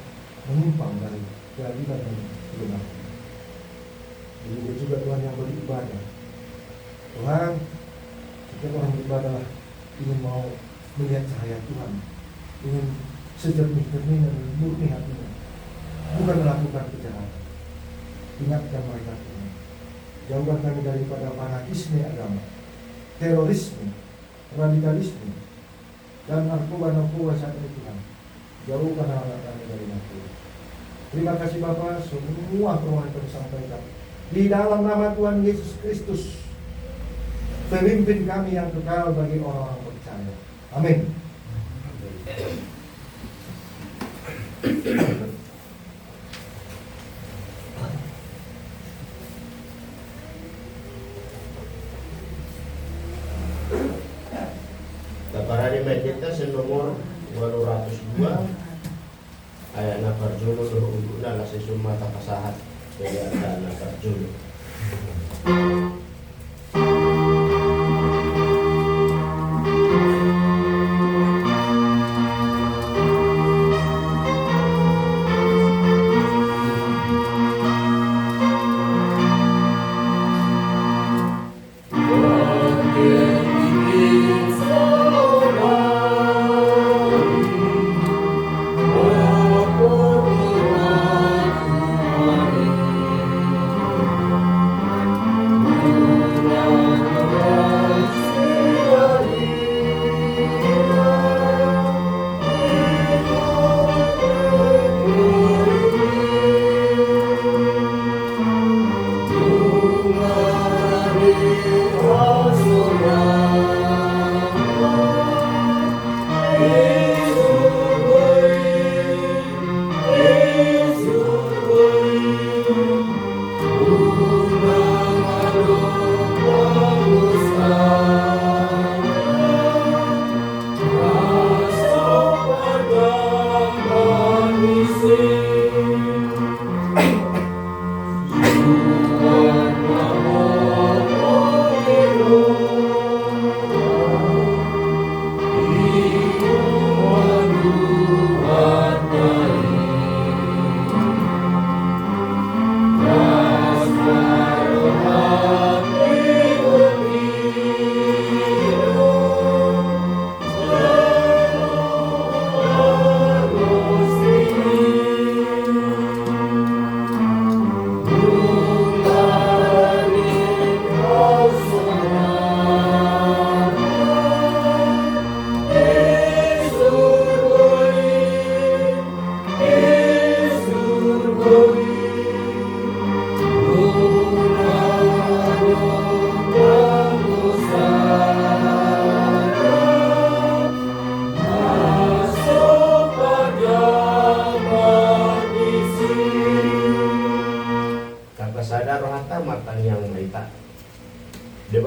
menyimpang dari keadilan dan kebenaran. Begitu juga Tuhan yang beribadah. Tuhan, setiap orang beribadah ingin mau melihat cahaya Tuhan, ingin sejernih-jernih dan murni hatinya, bukan melakukan kejahatan. Ingatkan mereka Tuhan, jauhkan kami daripada fanatisme agama, terorisme, radikalisme, dan narkoba saat ini Tuhan. Jauhkan anak kami dari narkoba. Terima kasih Bapa, semua permohonan kami sampaikan di dalam nama Tuhan Yesus Kristus, pemimpin kami yang kekal bagi orang-orang percaya. Amin. Keparani kita senomor 202 ayat nafar julu doh unduna la sesuma takasahat jadi ada nafar julu.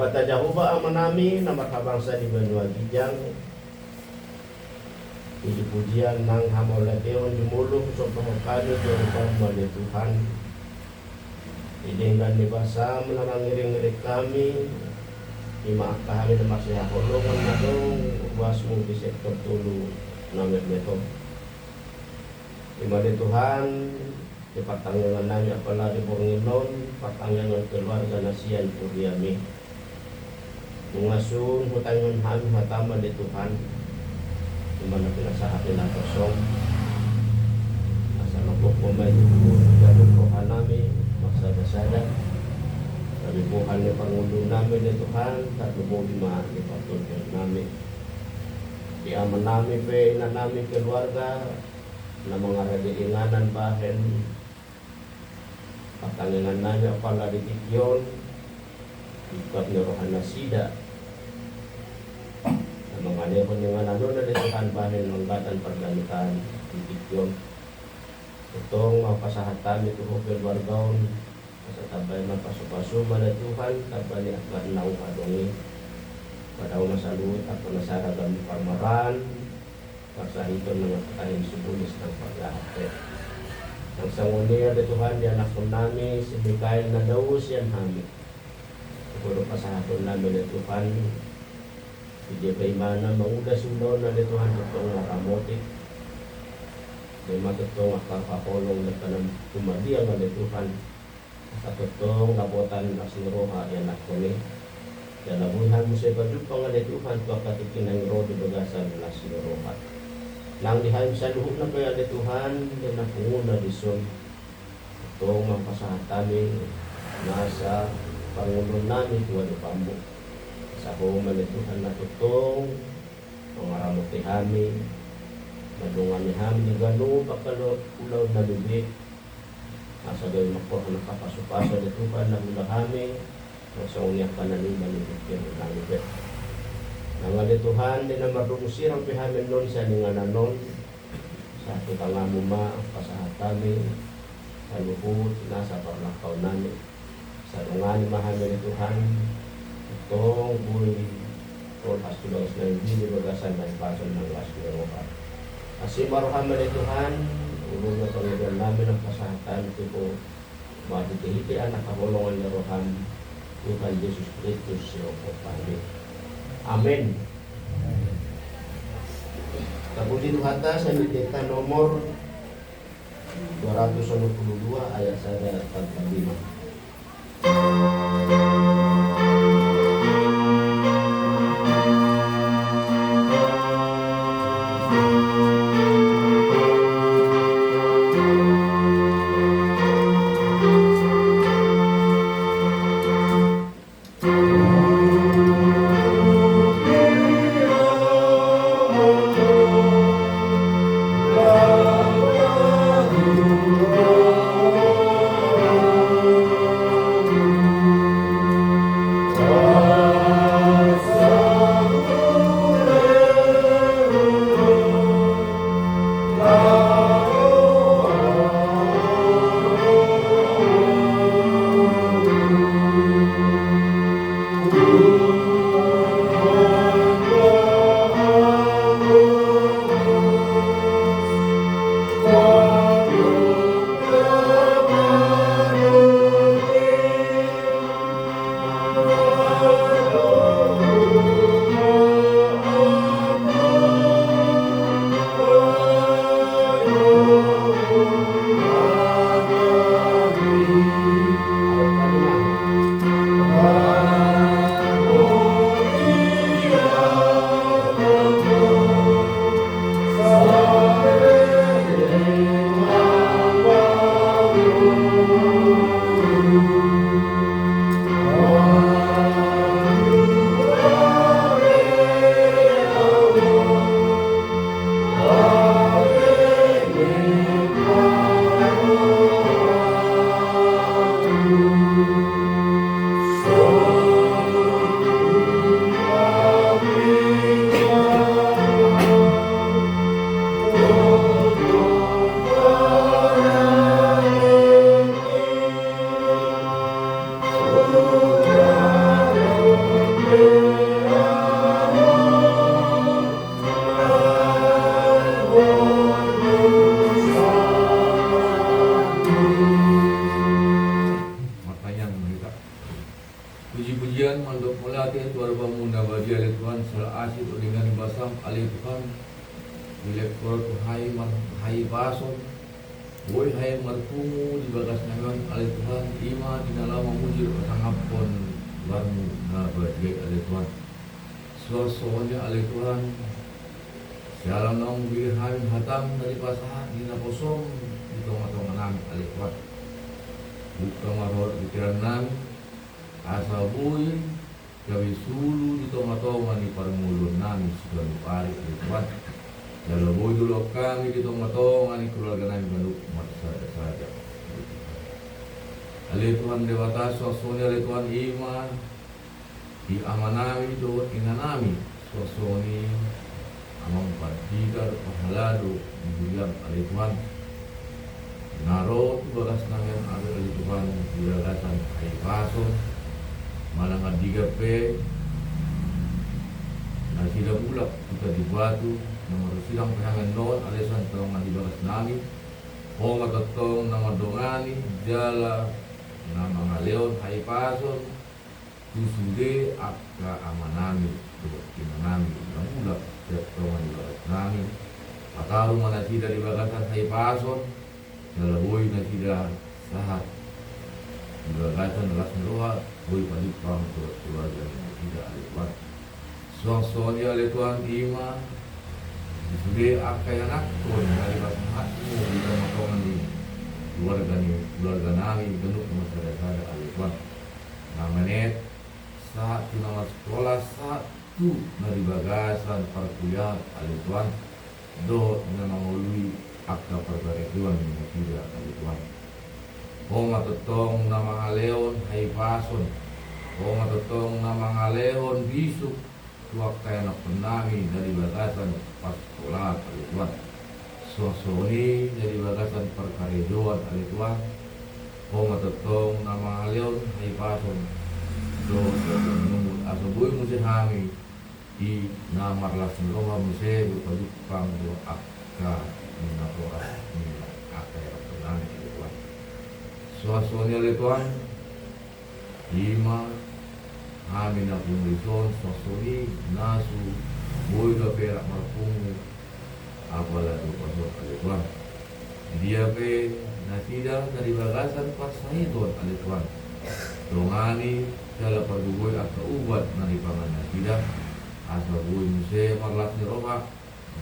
Bata Jehovah ama namin na makabangsa di Banua Gijang, puji-pujian nang hamolateon jumulong sa pangkado Jehovah mali Tuhan. Idenggan di basa menangiring-iring kami, imaaf kami na masihakolongan na dong, wasmu di sektor tulu namit neto. Ima di Tuhan, di patangangan namin apala di Bornginon, patangangan keluarga nasian puriami. Mengasun hutangan kami hatama di Tuhan, di mana pinasahatin ang kosong. Asa nabok mo may ganun rohan namin, magsada-sada. Kami bukan ni Pangulo namin ni Tuhan, at lumulima ni Patuloy namin. Iaman namin na namin keluarga, na mga radiinganan bahen, patanginan namin apala di Tikyon, ikat ni Rohan Nasida, na mga nepon yung ano na di Tuhan bahen, manggatan pagganitan di Tikyon. Itong mapasahat kami ito ko keluargaon, sa tabay mapasupasuma na Tuhan, tabay ni aklan na ukadongi, padaw masaluit at panasaragan parmaran, pagsahiton ng katahin subulis ng pag-ahapit. Ang sangunia ni Tuhan, di anak ko namin, si Mikael na daw siyan namin. Siguro pasahaton namin ni Tuhan, hindi pa imana, mangudas-ulaw na ni Tuhan itong nakamotik. Di matutong akakakolong na kanang tumadiang na ni Tuhan. Katutong nabotan na sinuruha yan ako ni. Kaya nabuhan mo sa ibadyo pa nga ni Tuhan, katikin ng rodi bagasan na sinuruha. Nang dihayon sa luhog na kaya ni Tuhan, yan ang punguna dison. Itong mampasahat namin, nasa Pangulo namin, tuwa ni Pambo. Sa human ni Tuhan na tutong, mga ramot ni Hami, madungan ni Hami, ni gano'n, pagkalaw na bibig. Nasa gawin ako ang nakapasupasa ni Tuhan na mula Hami, sa unyang panaliman ni Bikyan ng Langibet. Nga ni Tuhan, di na marunusirang pihamin nun sa ningananon, sa tukangamo pasahat kami, sa luhut, nasa parlakaw namin. Sa lungan ni mahami ni Tuhan, itong buhay, all astulangas na hindi bagasan na ipasan ng astulangan. Kasi maruhaman ni Tuhan, ulong na Panginoon namin ang pasahatan, ito po, matitihiti ang nakahulungan ni Rohan, Tuhan Jesus Christus, siya po kami. Amen. Kabulin hata sa Medita nomor 292 ayat 1-5. Makanya mereka puji-pujian mandok melatih tuar bangun nabadi alih Tuhan selaasih dengan basam alih Tuhan bilek korot hai bason woi hai markumu di bagas nangan alih Tuhan ima di dalam memujur pasangapon warmu nabadi alih Tuhan suasonya alih Tuhan sialam nong bilir hamim hatam dari pasahan di naposong di tengah-tengah nami alih Tuhan buka maror pikiran nami asa bui gawi sulu di tengah-tengah di parmulun nami sudah lupari alih Tuhan dalam bui dulu kami di tengah-tengah di keluarga nami banduk masa saja alih Tuhan dewata suasonya alih Tuhan iman di amanami do inanami suasoni amang patigar pahalado dibilang alih Tuhan naro bagas nangan alih alih Tuhan diragasan ay paso malang adiga pe nasida bulak kita di batu nomor sidang pehangan non alisan tolongan di bagas nami homa katong nama dongani jala nama ngaleon ay paso tusude akka amanami inanami namula tolongan di bagas nami ataru manasida di bagasan ay paso Nalaboy na sila lahat. Nagagatan na lakas roha, boy palipang keluarga na sila alituan. Suang-suang niya alituan ima, disude akay anak ko, nalipas ng hatmo, kita matongan ni keluarga namin, ganun na masyadasada alituan. Namanet, sa tunang sekolah satu naribagasan perkuliahan alituan, do na mangului akta perbarituan yang tidak kali Tuhan. Kong atotong nama ngaleon hai pason. Kong atotong nama ngaleon bisuk tuak kaya na penami dari bagasan pas sekolah kali Tuhan. Sosoni dari bagasan perkaredoan kali Tuhan. Kong atotong nama ngaleon hai pason. Do menunggu asoboy musihami di namar lasin roha musih berpadupang do akta minatoras nila akay rapunan Tuhan. Suasonya oleh Tuhan ima amin na pumulison suasoni nasu boy ka perak marpungu apala do pasok oleh Tuhan dia pe nasida dari bagasan pas saidon oleh Tuhan dongani dalam perdugoy at kaubat na ipangan nasida asa boy muse marlas ni roha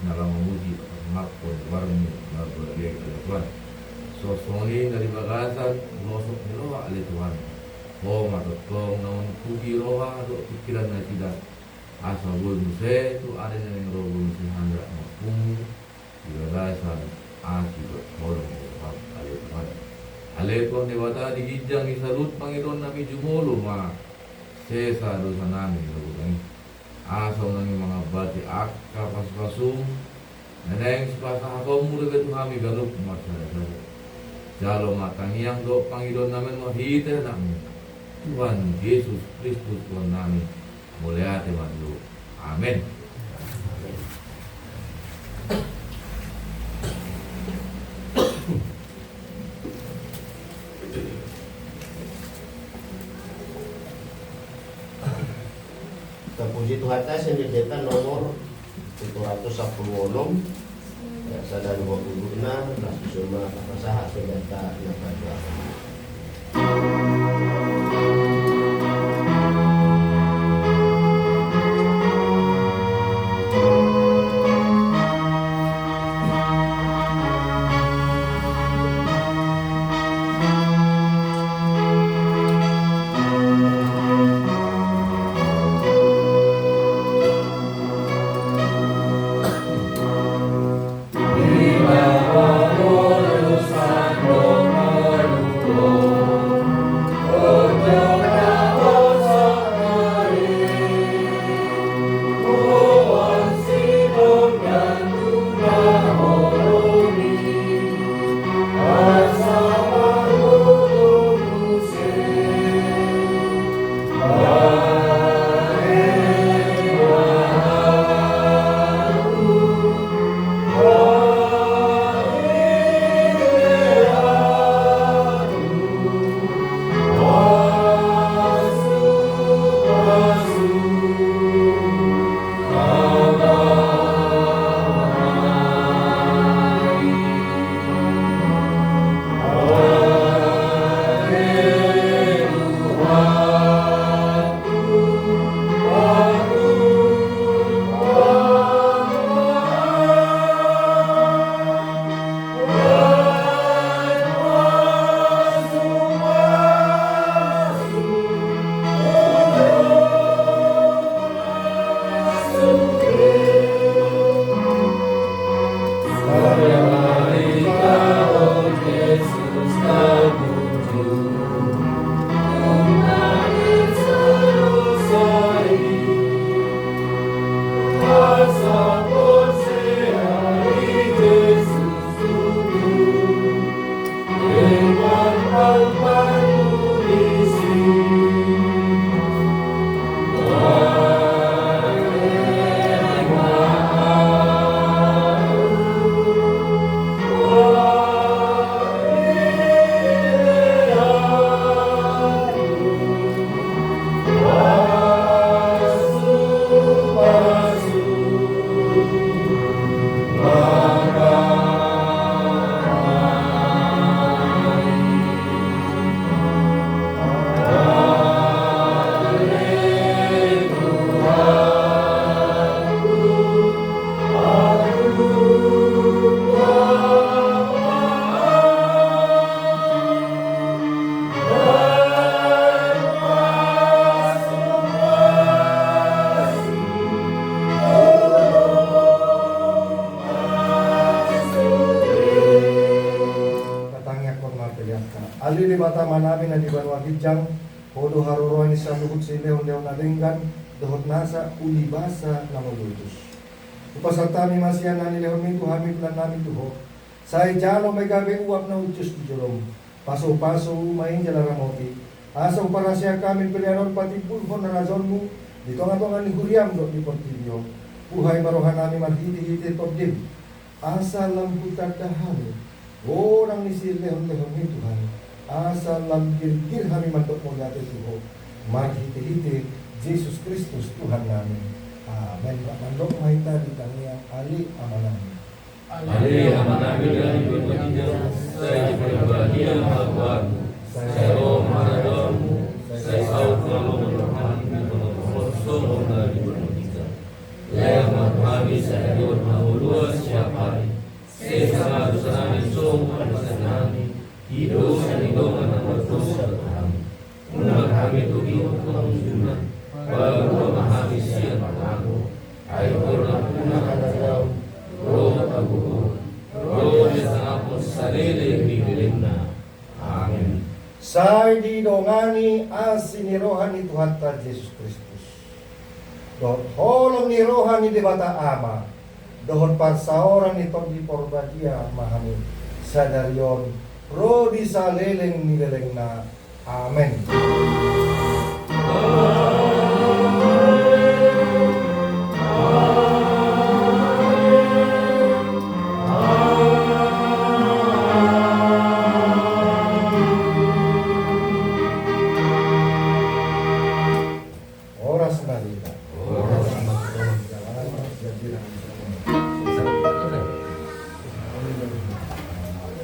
nalang memuji ngapon warmi berbagai Tuhan. Sosoni dari bagasan losok ni roha alih Tuhan. Kong atotong naon puji roha do pikiran na tidak asa boy muse tu ada yang roh muse handra mapung di bagasan asi bertolong alih Tuhan. Alih Tuhan dewata digijang isalut Panginoon nami jumolo ma sesa dosa nami lagu asaw nang mga bati akka paspasum neneng sepasa kamu dekat kami galup masyarakat jalo matangiang do Panginoon namin mahita namin Tuhan Yesus Kristus Tuhan namin mulai ate mandu amin. Puji Tuhan saya sendirikan nomor 710 ya sadar 26 langsung apa sah sedata yang pada di bata manamin na di banwa kijang, hodo haroroy ni sa luhut si leon-leon na linggan, dohot nasa ulibasa na malutus. Upasatami masyan na ni leon mito hamit lang namin tuho. Sa ijalo may gabi uwap na utyos di Jerome. Paso-paso umayin jala ramoti. Asa upara siya kami pilihanon pati pulpo na razon mo. Dito nga nga ni Huriam do di Portillo. Buhay marohan namin marhiti-hiti tobdim. Asa lang putat dahani. Orang ni si leon-leon ni Tuhan. Asa lang gir-gir kami mantok mo dati tuho. Marhiti-hiti Jesus Kristus Tuhan namin. Amen. Mandok mahita di kami ali amanami. Ali amanami dari berbahagia, saya berbahagia Tuhan. Saya maradon, saya tahu kalau Tuhan bersama dari berbahagia. Saya memahami saya bermahulu setiap hari. Saya sangat senang semua senang hidup dan berdosa kami. Memahami tujuan Tuhan. Baru memahami siapa aku, ayo pernah ada jauh, roh aku, roh di tengah pun salele di gelina. Amin. Say di dongani asini rohani Tuhan ta Yesus Kristus. Dohot holong ni rohani di bata ama, dohot parsaoran ni top di porbadia mahani sadarion, roh di saleleng ni lelengna. Amin.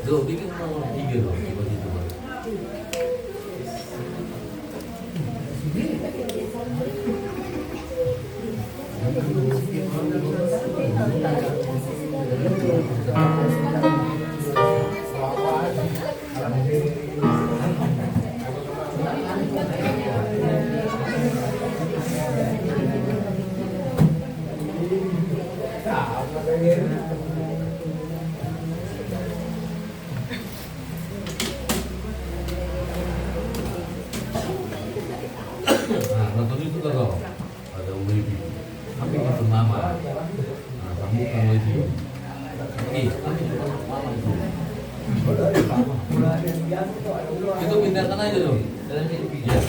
Zo, bikin mau tiga loh, begitu. Nah, nonton itu kalau ada Wibi, tapi itu mama. Nah, kamu kan Wibi. Itu pindahkan aja dong. Ya.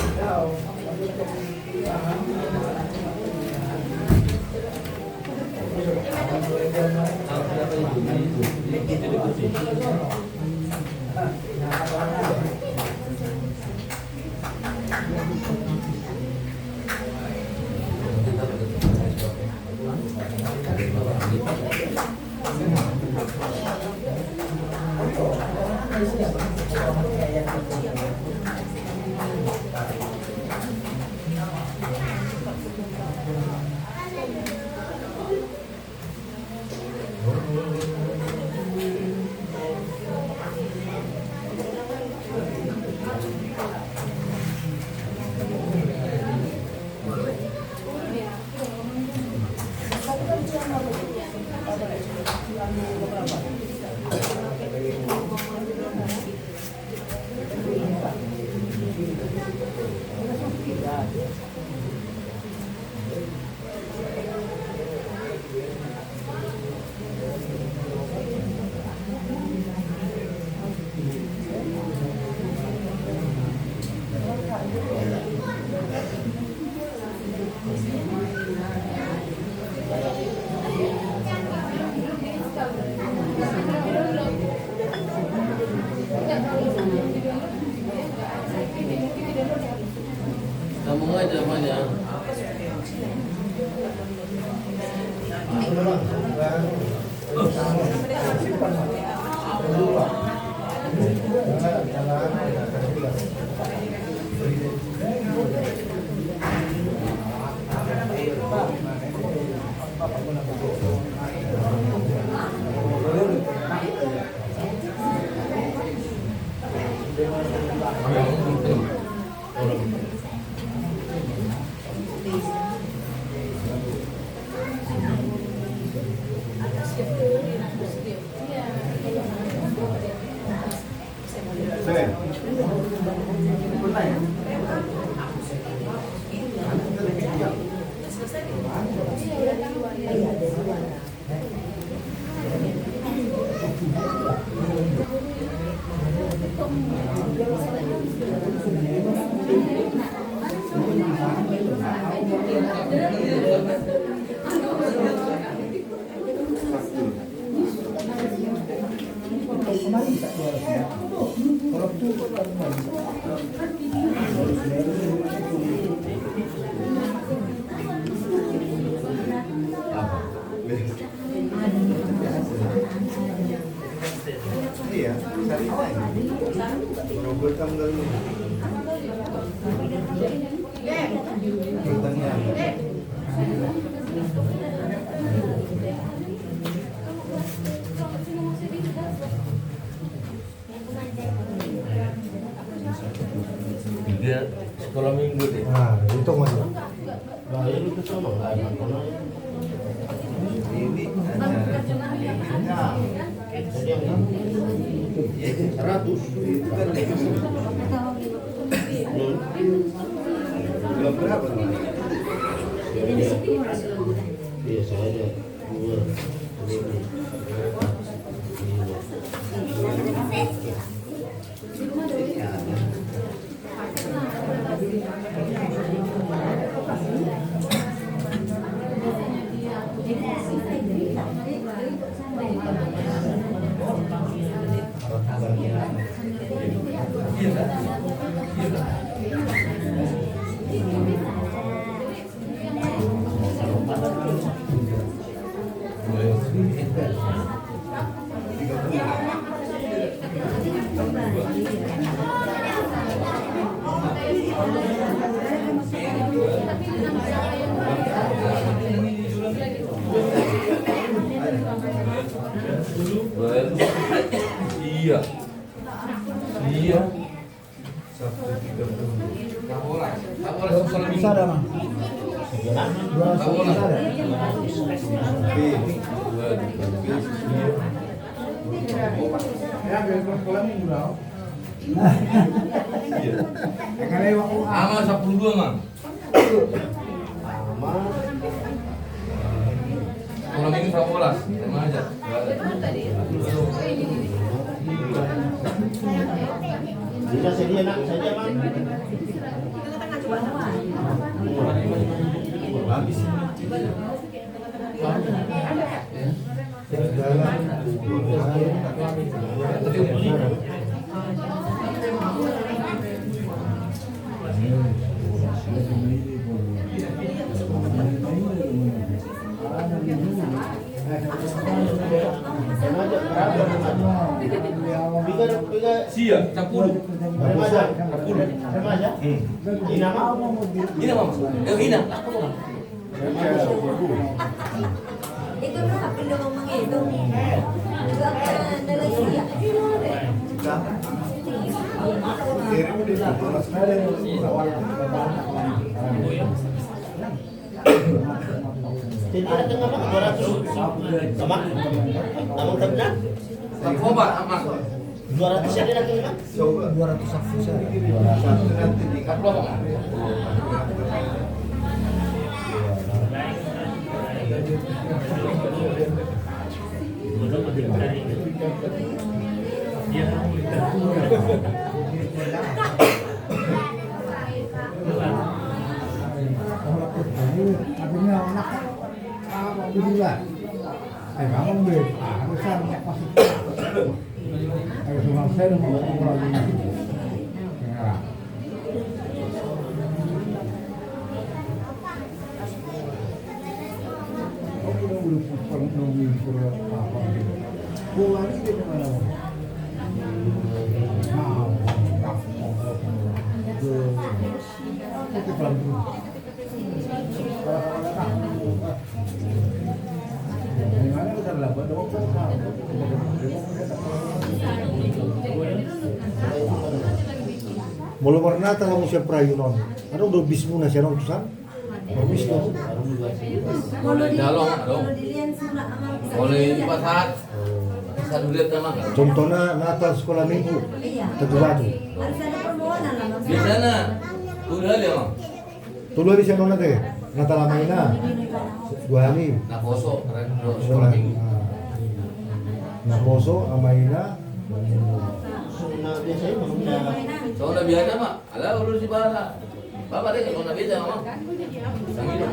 Sambung aja banyak. Iya, cari lain. Robert tanggal ini. Pertanyaan. Dia sekolah minggu deh. Nah, itu masuk. Nah, ini kita sama nggak ada kono. Ini hanya Jadi yang 100 itu kan belum berapa tuh? Iya, saya ada 2. Iya. Iya. 130. Bisa ada mah. Amal 12 mang. Sama Sekolah minggu 12. Sama aja. bisa sedia nak saja, Bang. Habis. Sia, 10. Remaja. Remaja. Ini nama? Ini apa? Ini aku tuh. Itu berapa pindah ngomong itu? Enggak ada lagi ya. Jadi ada tengah apa? 200. Sama? Namun benar? Coba aman. 200 jadi nak ini, Bang? 200 saksi saya. Apa bang? Akhirnya anak apa juga. Kamu beli, harusnya masih. Ayo semua saya mau ngobrol ini. Ya. Aku udah nungguin surat apa gitu. Pulang ini di mana? Mau, itu pelan dulu. Gimana udah lama dong? Mulai warna tahu siapa prayunon. Ada udah bismu nasi orang tusan. Bis dong. Boleh dalong, dong. Boleh pasat. Satu lihat sama nggak? Contohnya Natal sekolah minggu. Iya. Terjebak. Harus ada permohonan lah Mas. Biasanya udah lihat mang. Tulo di sana nanti. Natal amaina. 2 hari. Nah poso keren sekolah minggu. Nah poso amaina. Nah, biasanya memang Soalnya biasa mak, ada urus di bala. Bapak deh kalau biasa mang. Sambil.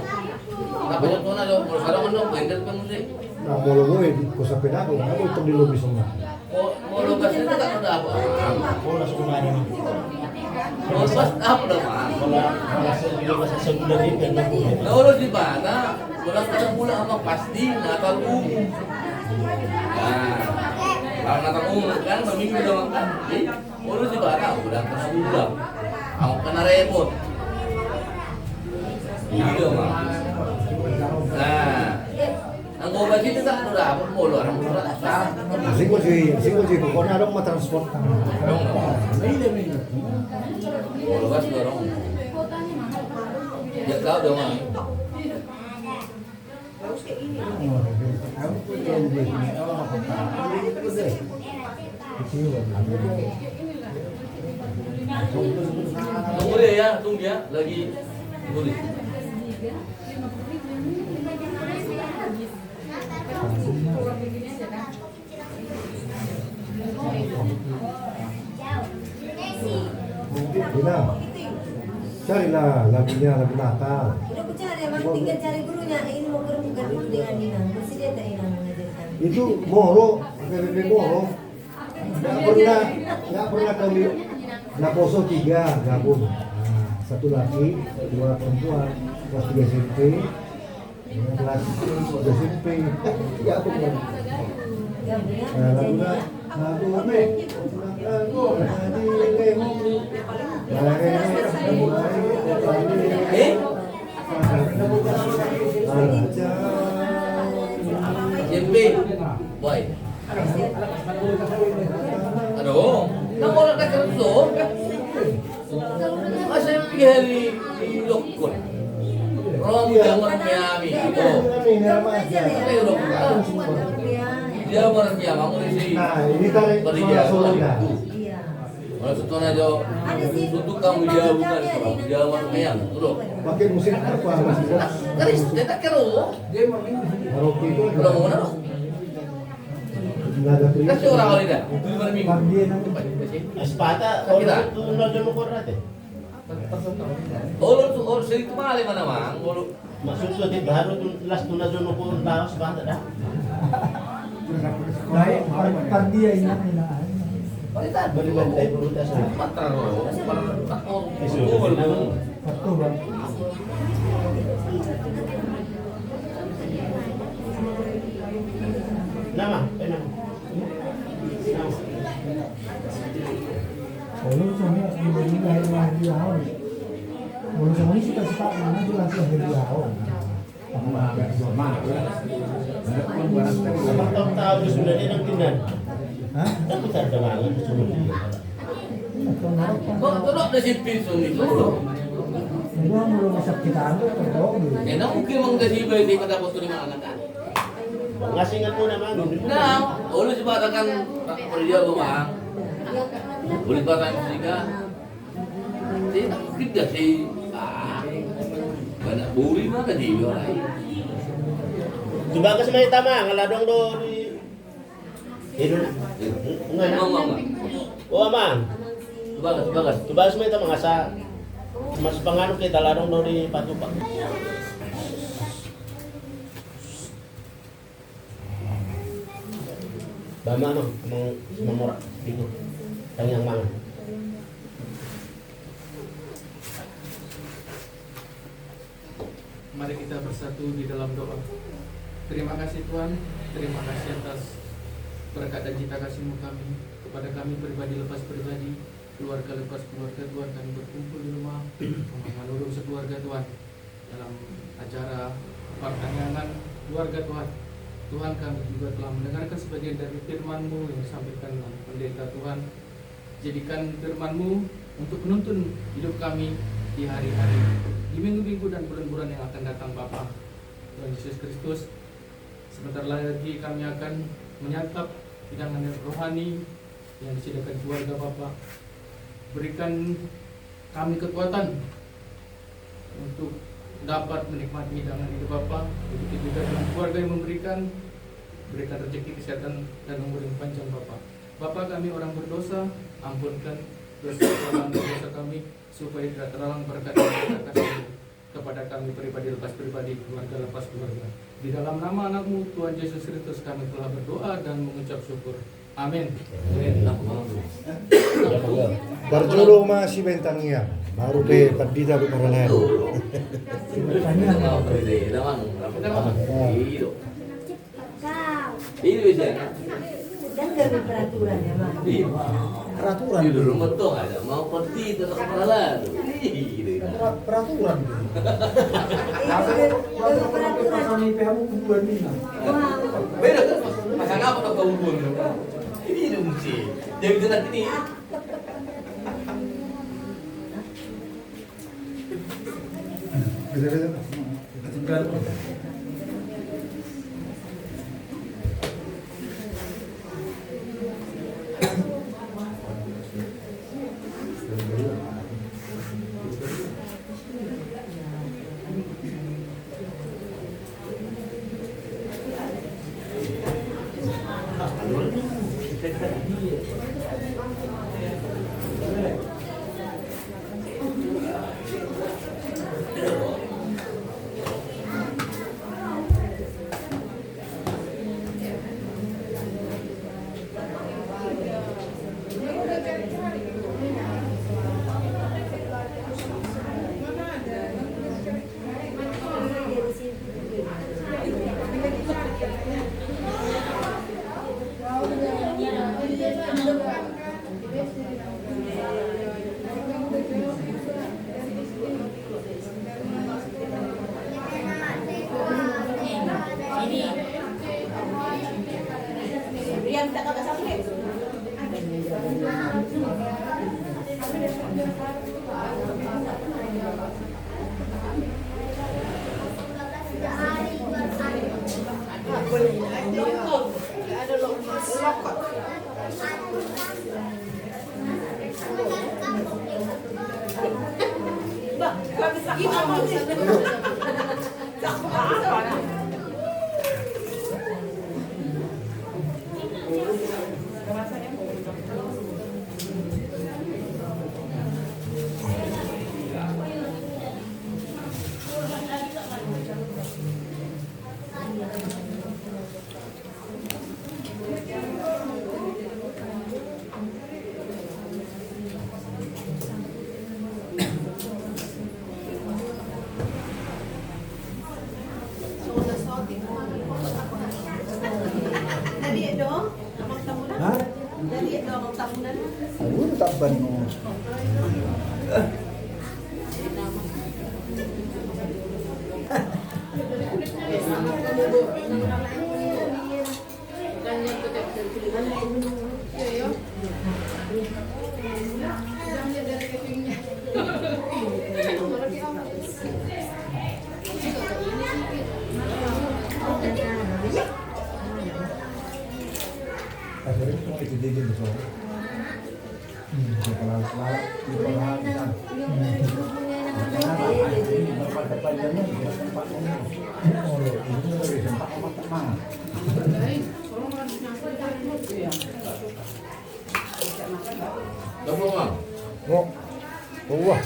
Nah banyak tuh nado, kalau sekarang kan dong main dari musik. Nah molo gue di kosa pedako. Aku itu di lobi semua. Mau lupas itu tak ada apa. bola semuanya. Mau lupas apa dah mang? Bola sebulan ini kan aku. Nah urus di bala, ulang tahun bulan sama pasti Natal umum. Nah, kalau Natal umum kan seminggu udah makan. Jadi urus di bala ulang tahun bulan. Kamu kena repot. Iya mang. Nah, ang obat itu tak udah apa mau lu orang murah asal. Singko sih, pokoknya ada mau transport. Kalau gas dorong. Ya kau dong mang. Tunggu deh ya, tunggu ya, lagi tulis. Bilang, carilah lagunya lagu Natal. Udah aku cari, Mas tinggal cari gurunya. Ini mau guru bukan itu dengan Nina. Masih dia tak Nina mengajarkan. Itu Moro, PPP Moro. Nggak pernah kami. Nah poso 3 gabung. Nah, 1 laki, 2 perempuan, kelas 3 SMP, kelas 3 SMP. Ya aku kan. Gabungnya Lagu apa? SMP, boy. Aduh, kamu orang tak kerja. Masa yang pergi hari di Lokon. Orang zaman Miami itu. Dia orang Miami, kamu di sini. Nah, ini tarik Solo dah. Iya. Kalau setelah itu, untuk kamu dia bukan zaman Miami, tuh. Pakai musik apa? Musik box. Terus dia tak kero. Karaoke itu Kalau mau mana? nggak ada pria. Kasih orang kali dah. Lima minggu. Panggian ang Espata, orang itu nado mo korate. Orang sering itu malah mana mang? Orang Maksud di baru tu last tu nado mo ko taos espata dah. Baik, panggian yang hinaan. Balibanday puro tas. patro, takor, Satu bang. Nama, nama. Kalau misalnya ini lahir di awal, kalau misalnya sih kasih tak mana tuh langsung lahir di awal. Abang tahu sudah dia nang tindan. Hah? Tapi tak ada banget cuma dia. kok tudok na si Pinson itu? Ini belum masak kita ambil terus. Enak mungkin mengkasih di pada foto di mana kan? Ngasingan mo naman. Nah, ulit batakan kerja bang. Ulit batakan musika. Tidak kita sih. Banyak buri mana di orang. Coba ka sa may tama, ngaladong do di. Ito na. Ngomong. O amang. Bagas. Coba sa may tama nga sa mas pangano kita ladong do di patupak. Bama no, mamura dito. Tangyang mangan. Mari kita bersatu di dalam doa. Terima kasih Tuhan, terima kasih atas berkat dan cinta kasih-Mu kami kepada kami pribadi lepas pribadi, keluarga lepas keluarga Tuhan, kami berkumpul di rumah menurut sekeluarga Tuhan dalam acara pertanyaan keluarga Tuhan. Tuhan, kami juga telah mendengarkan sebagian dari firman-Mu yang disampaikan oleh pendeta Tuhan. Jadikan firman-Mu untuk menuntun hidup kami di hari-hari, di minggu-minggu dan bulan-bulan yang akan datang Bapa. Tuhan Yesus Kristus, sebentar lagi kami akan menyantap hidangan rohani yang disediakan keluarga Bapak. Berikan kami kekuatan untuk dapat menikmati hidangan hidup Bapak. Begitu juga dengan keluarga yang memberikan, berikan rezeki, kesehatan, dan umur yang panjang Bapak. Bapak, kami orang berdosa, ampunkan dosa kami supaya tidak terhalang berkat dan kasih kepada kami pribadi lepas pribadi, keluarga lepas keluarga. Di dalam nama anakmu Tuhan Yesus Kristus kami telah berdoa dan mengucap syukur. Amin. Berjuru masih bentangia, baru pe perdita berlalu. Ini bisa. Dan kami peraturan ya, Mak. Peraturan Di dulu betul ada mau pergi tetap kepala tuh. peraturan. Peraturan. Wow. Beda kan? Pasang apa tak tahu pun. Ini dong sih. Jadi kita ini. Aku tak banu. Akhirnya semua itu dia gitu soal. Wah.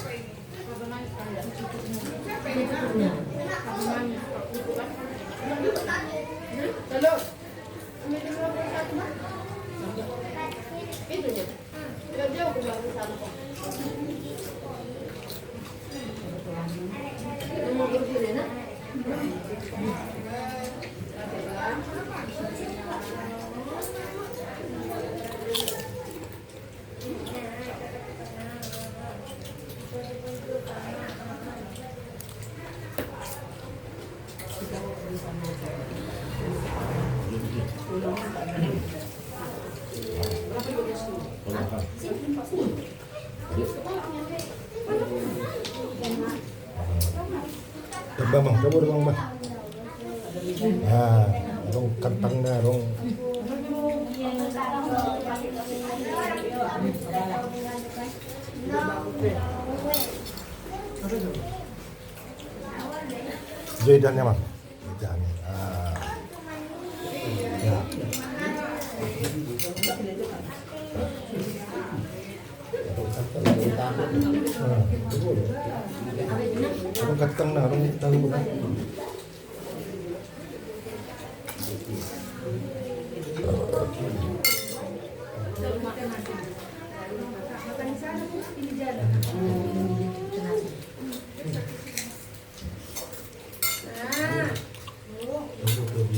Bang, coba dong Bang. Nah, dong kentangnya dong. Jahitannya Bang. Jahitannya. Ya. Orang katang na, orang tahu bukan.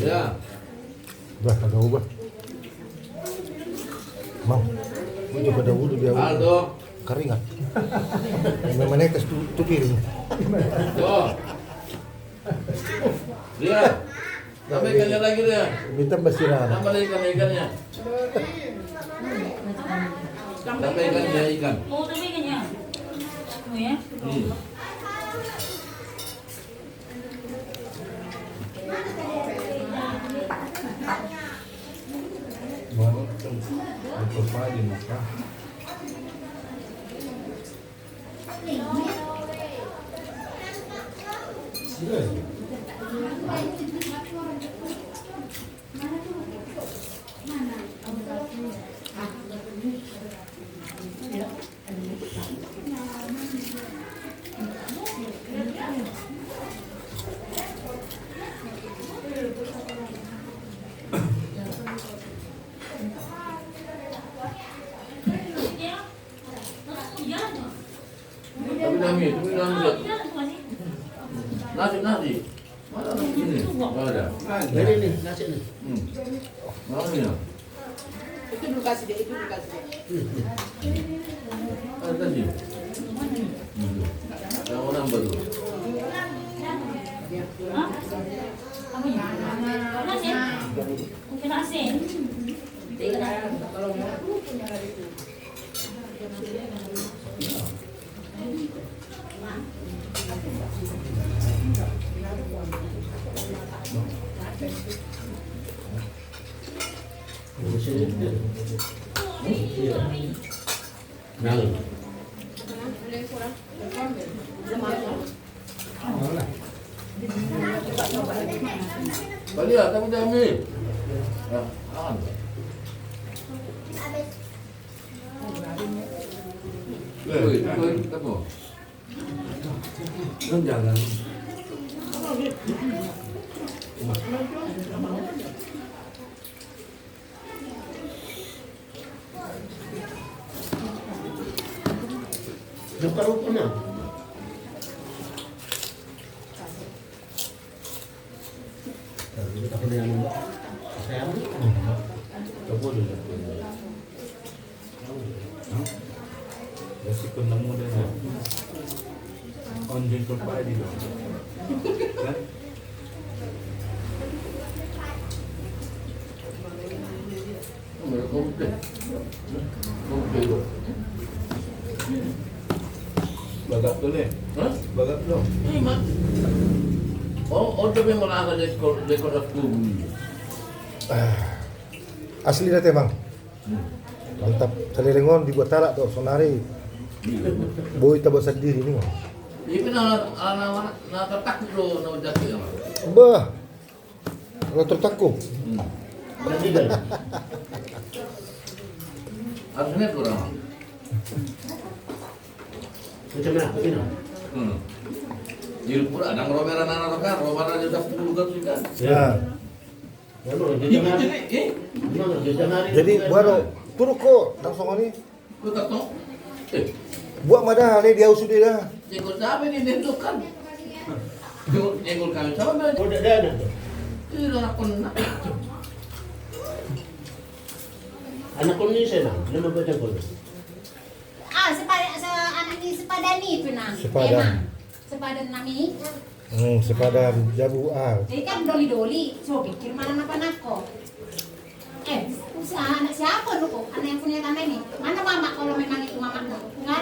Ya. Bah, ada ubah. Mang, gua coba dahulu dia Aldo. keringat. Memang netes tu piring. Tuh. Dia. Tambah ikannya lagi dia. Minta basiran. Tambah lagi ikannya. Tambah ikannya ikan. Oh, tapi ikannya. Oh ya. Tapi nami lihat. Nasi. Mana nasi ini? Nggak ada. Ini nih, nasi nih. Mana ya? Itu dulu kasih dia, itu dulu kasih dia. Ada tadi. Yang mana betul? Apa ya? Nasi. Mungkin nasi. Nang. Balik lah, tapi dah ambil. Ya, aman. Apa? Jangan. Lupa na. Ako na yan. Saya mo? Ako na. Resiko na muda na. Onjeng ko pa di dong. Komplit. Bagak dulu ya? Hah? Bagak dulu. Ini mak. Oh, tapi malah ada dekor aku. Asli dah teh Bang. Mantap. Salirengon dibuat talak tuh sonari. Boy tabah sendiri ni. Ini anak tertakut lo nak jatuh. Bah. Kalau tertakut. Harusnya kurang. Macam mana? Begini. Jadi pura ada ngeroberan anak kan, roberan aja udah puluh kan. Ya. Jadi baru turuk kok langsung ni. Lu tak tahu? Buat madah ni dia sudah dah. Jengkol siapa ini tentukan? Jengkol kami sama Oh, ada tu. itu anak pun. Anak ko ni siya na. Lama ba ko? Anak ni sepadan ni tu nak. Sepadan. Sepadan nami. Sepadan jabu ah. Jadi kan doli-doli. So pikir mana apa nako. Usaha anak siapa lu kok? Anak yang punya tanah ini. Mana mama kalau memang itu mama lu? Enggak.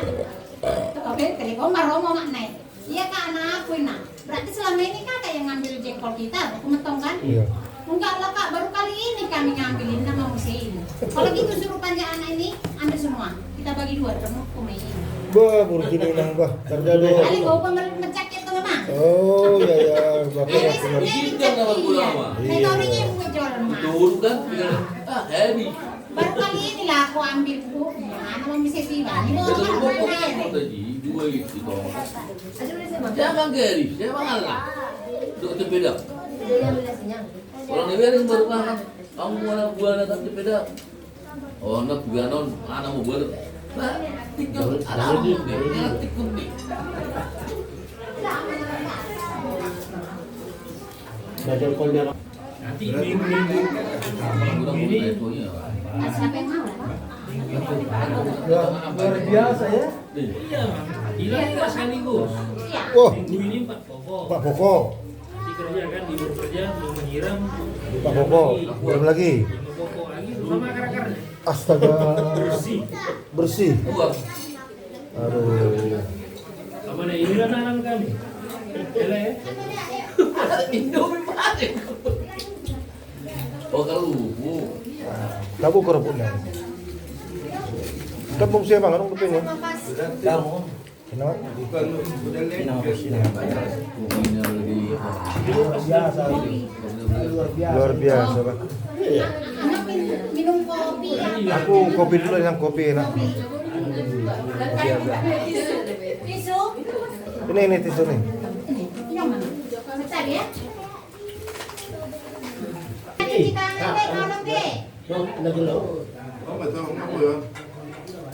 Tuh kau telepon baromo makna. Iya kak anak aku nak. Berarti selama ini kakak yang ngambil jengkol kita, aku metong kan? Iya. Enggak lah kak, baru kali ini kami ngambilin nama musim. Kalau gitu suruh panja anak ini ambil semua. Kita bagi dua, kamu komedi. Bah, burkini nang bah. Terjadi. Kali kau pemecak itu memang. Oh, ya. Bapak Ini aku sebenarnya Ini mencak kan nama dia. ulama. Metodenya yang gue jual mah. Betul kan? Heavy. Baru kali inilah aku ambil bukunya, nama bisa tiba. Ini Betul orang kok benar. tadi dua itu dong. Jangan garis, jangan ngalah. Duk sepeda. Orang ini yang baru kan. Kamu mana buana kan sepeda. Oh, nak buanon, anak mau buat. Nah, tinggal alam deh, tinggal tikung nih. Belajar kolnya. Nanti minggu. Ini. Siapa yang mau lah? luar biasa ya. Iya, hilang tidak sekaligus. Wah, Minggu ini 4 pokok. Pak Pokok. Nanti kerja kan, libur kerja, belum menyiram. Pak Pokok. Belum lagi. 5 pokok lagi, sama akar-akarnya. Astaga. Bersih. Bersih. Buat. Aduh. Mana ini kan tanam kami. Bela ya. Indomie paling. Oh kalau Kamu kerupuknya. Kamu siapa kan orang kepingin? Kamu. Kenapa? Bukan nama presiden. kopinya lebih Luar biasa. Luar biasa, Pak. Anak minum kopi ya. Aku kopi dulu yang kopi enak. Tisu. Ini tisu nih. Ini yang mana? Bentar ya. Cuci tangan deh, kalau deh. Lagi lo. Oh, betul, ngaku ya.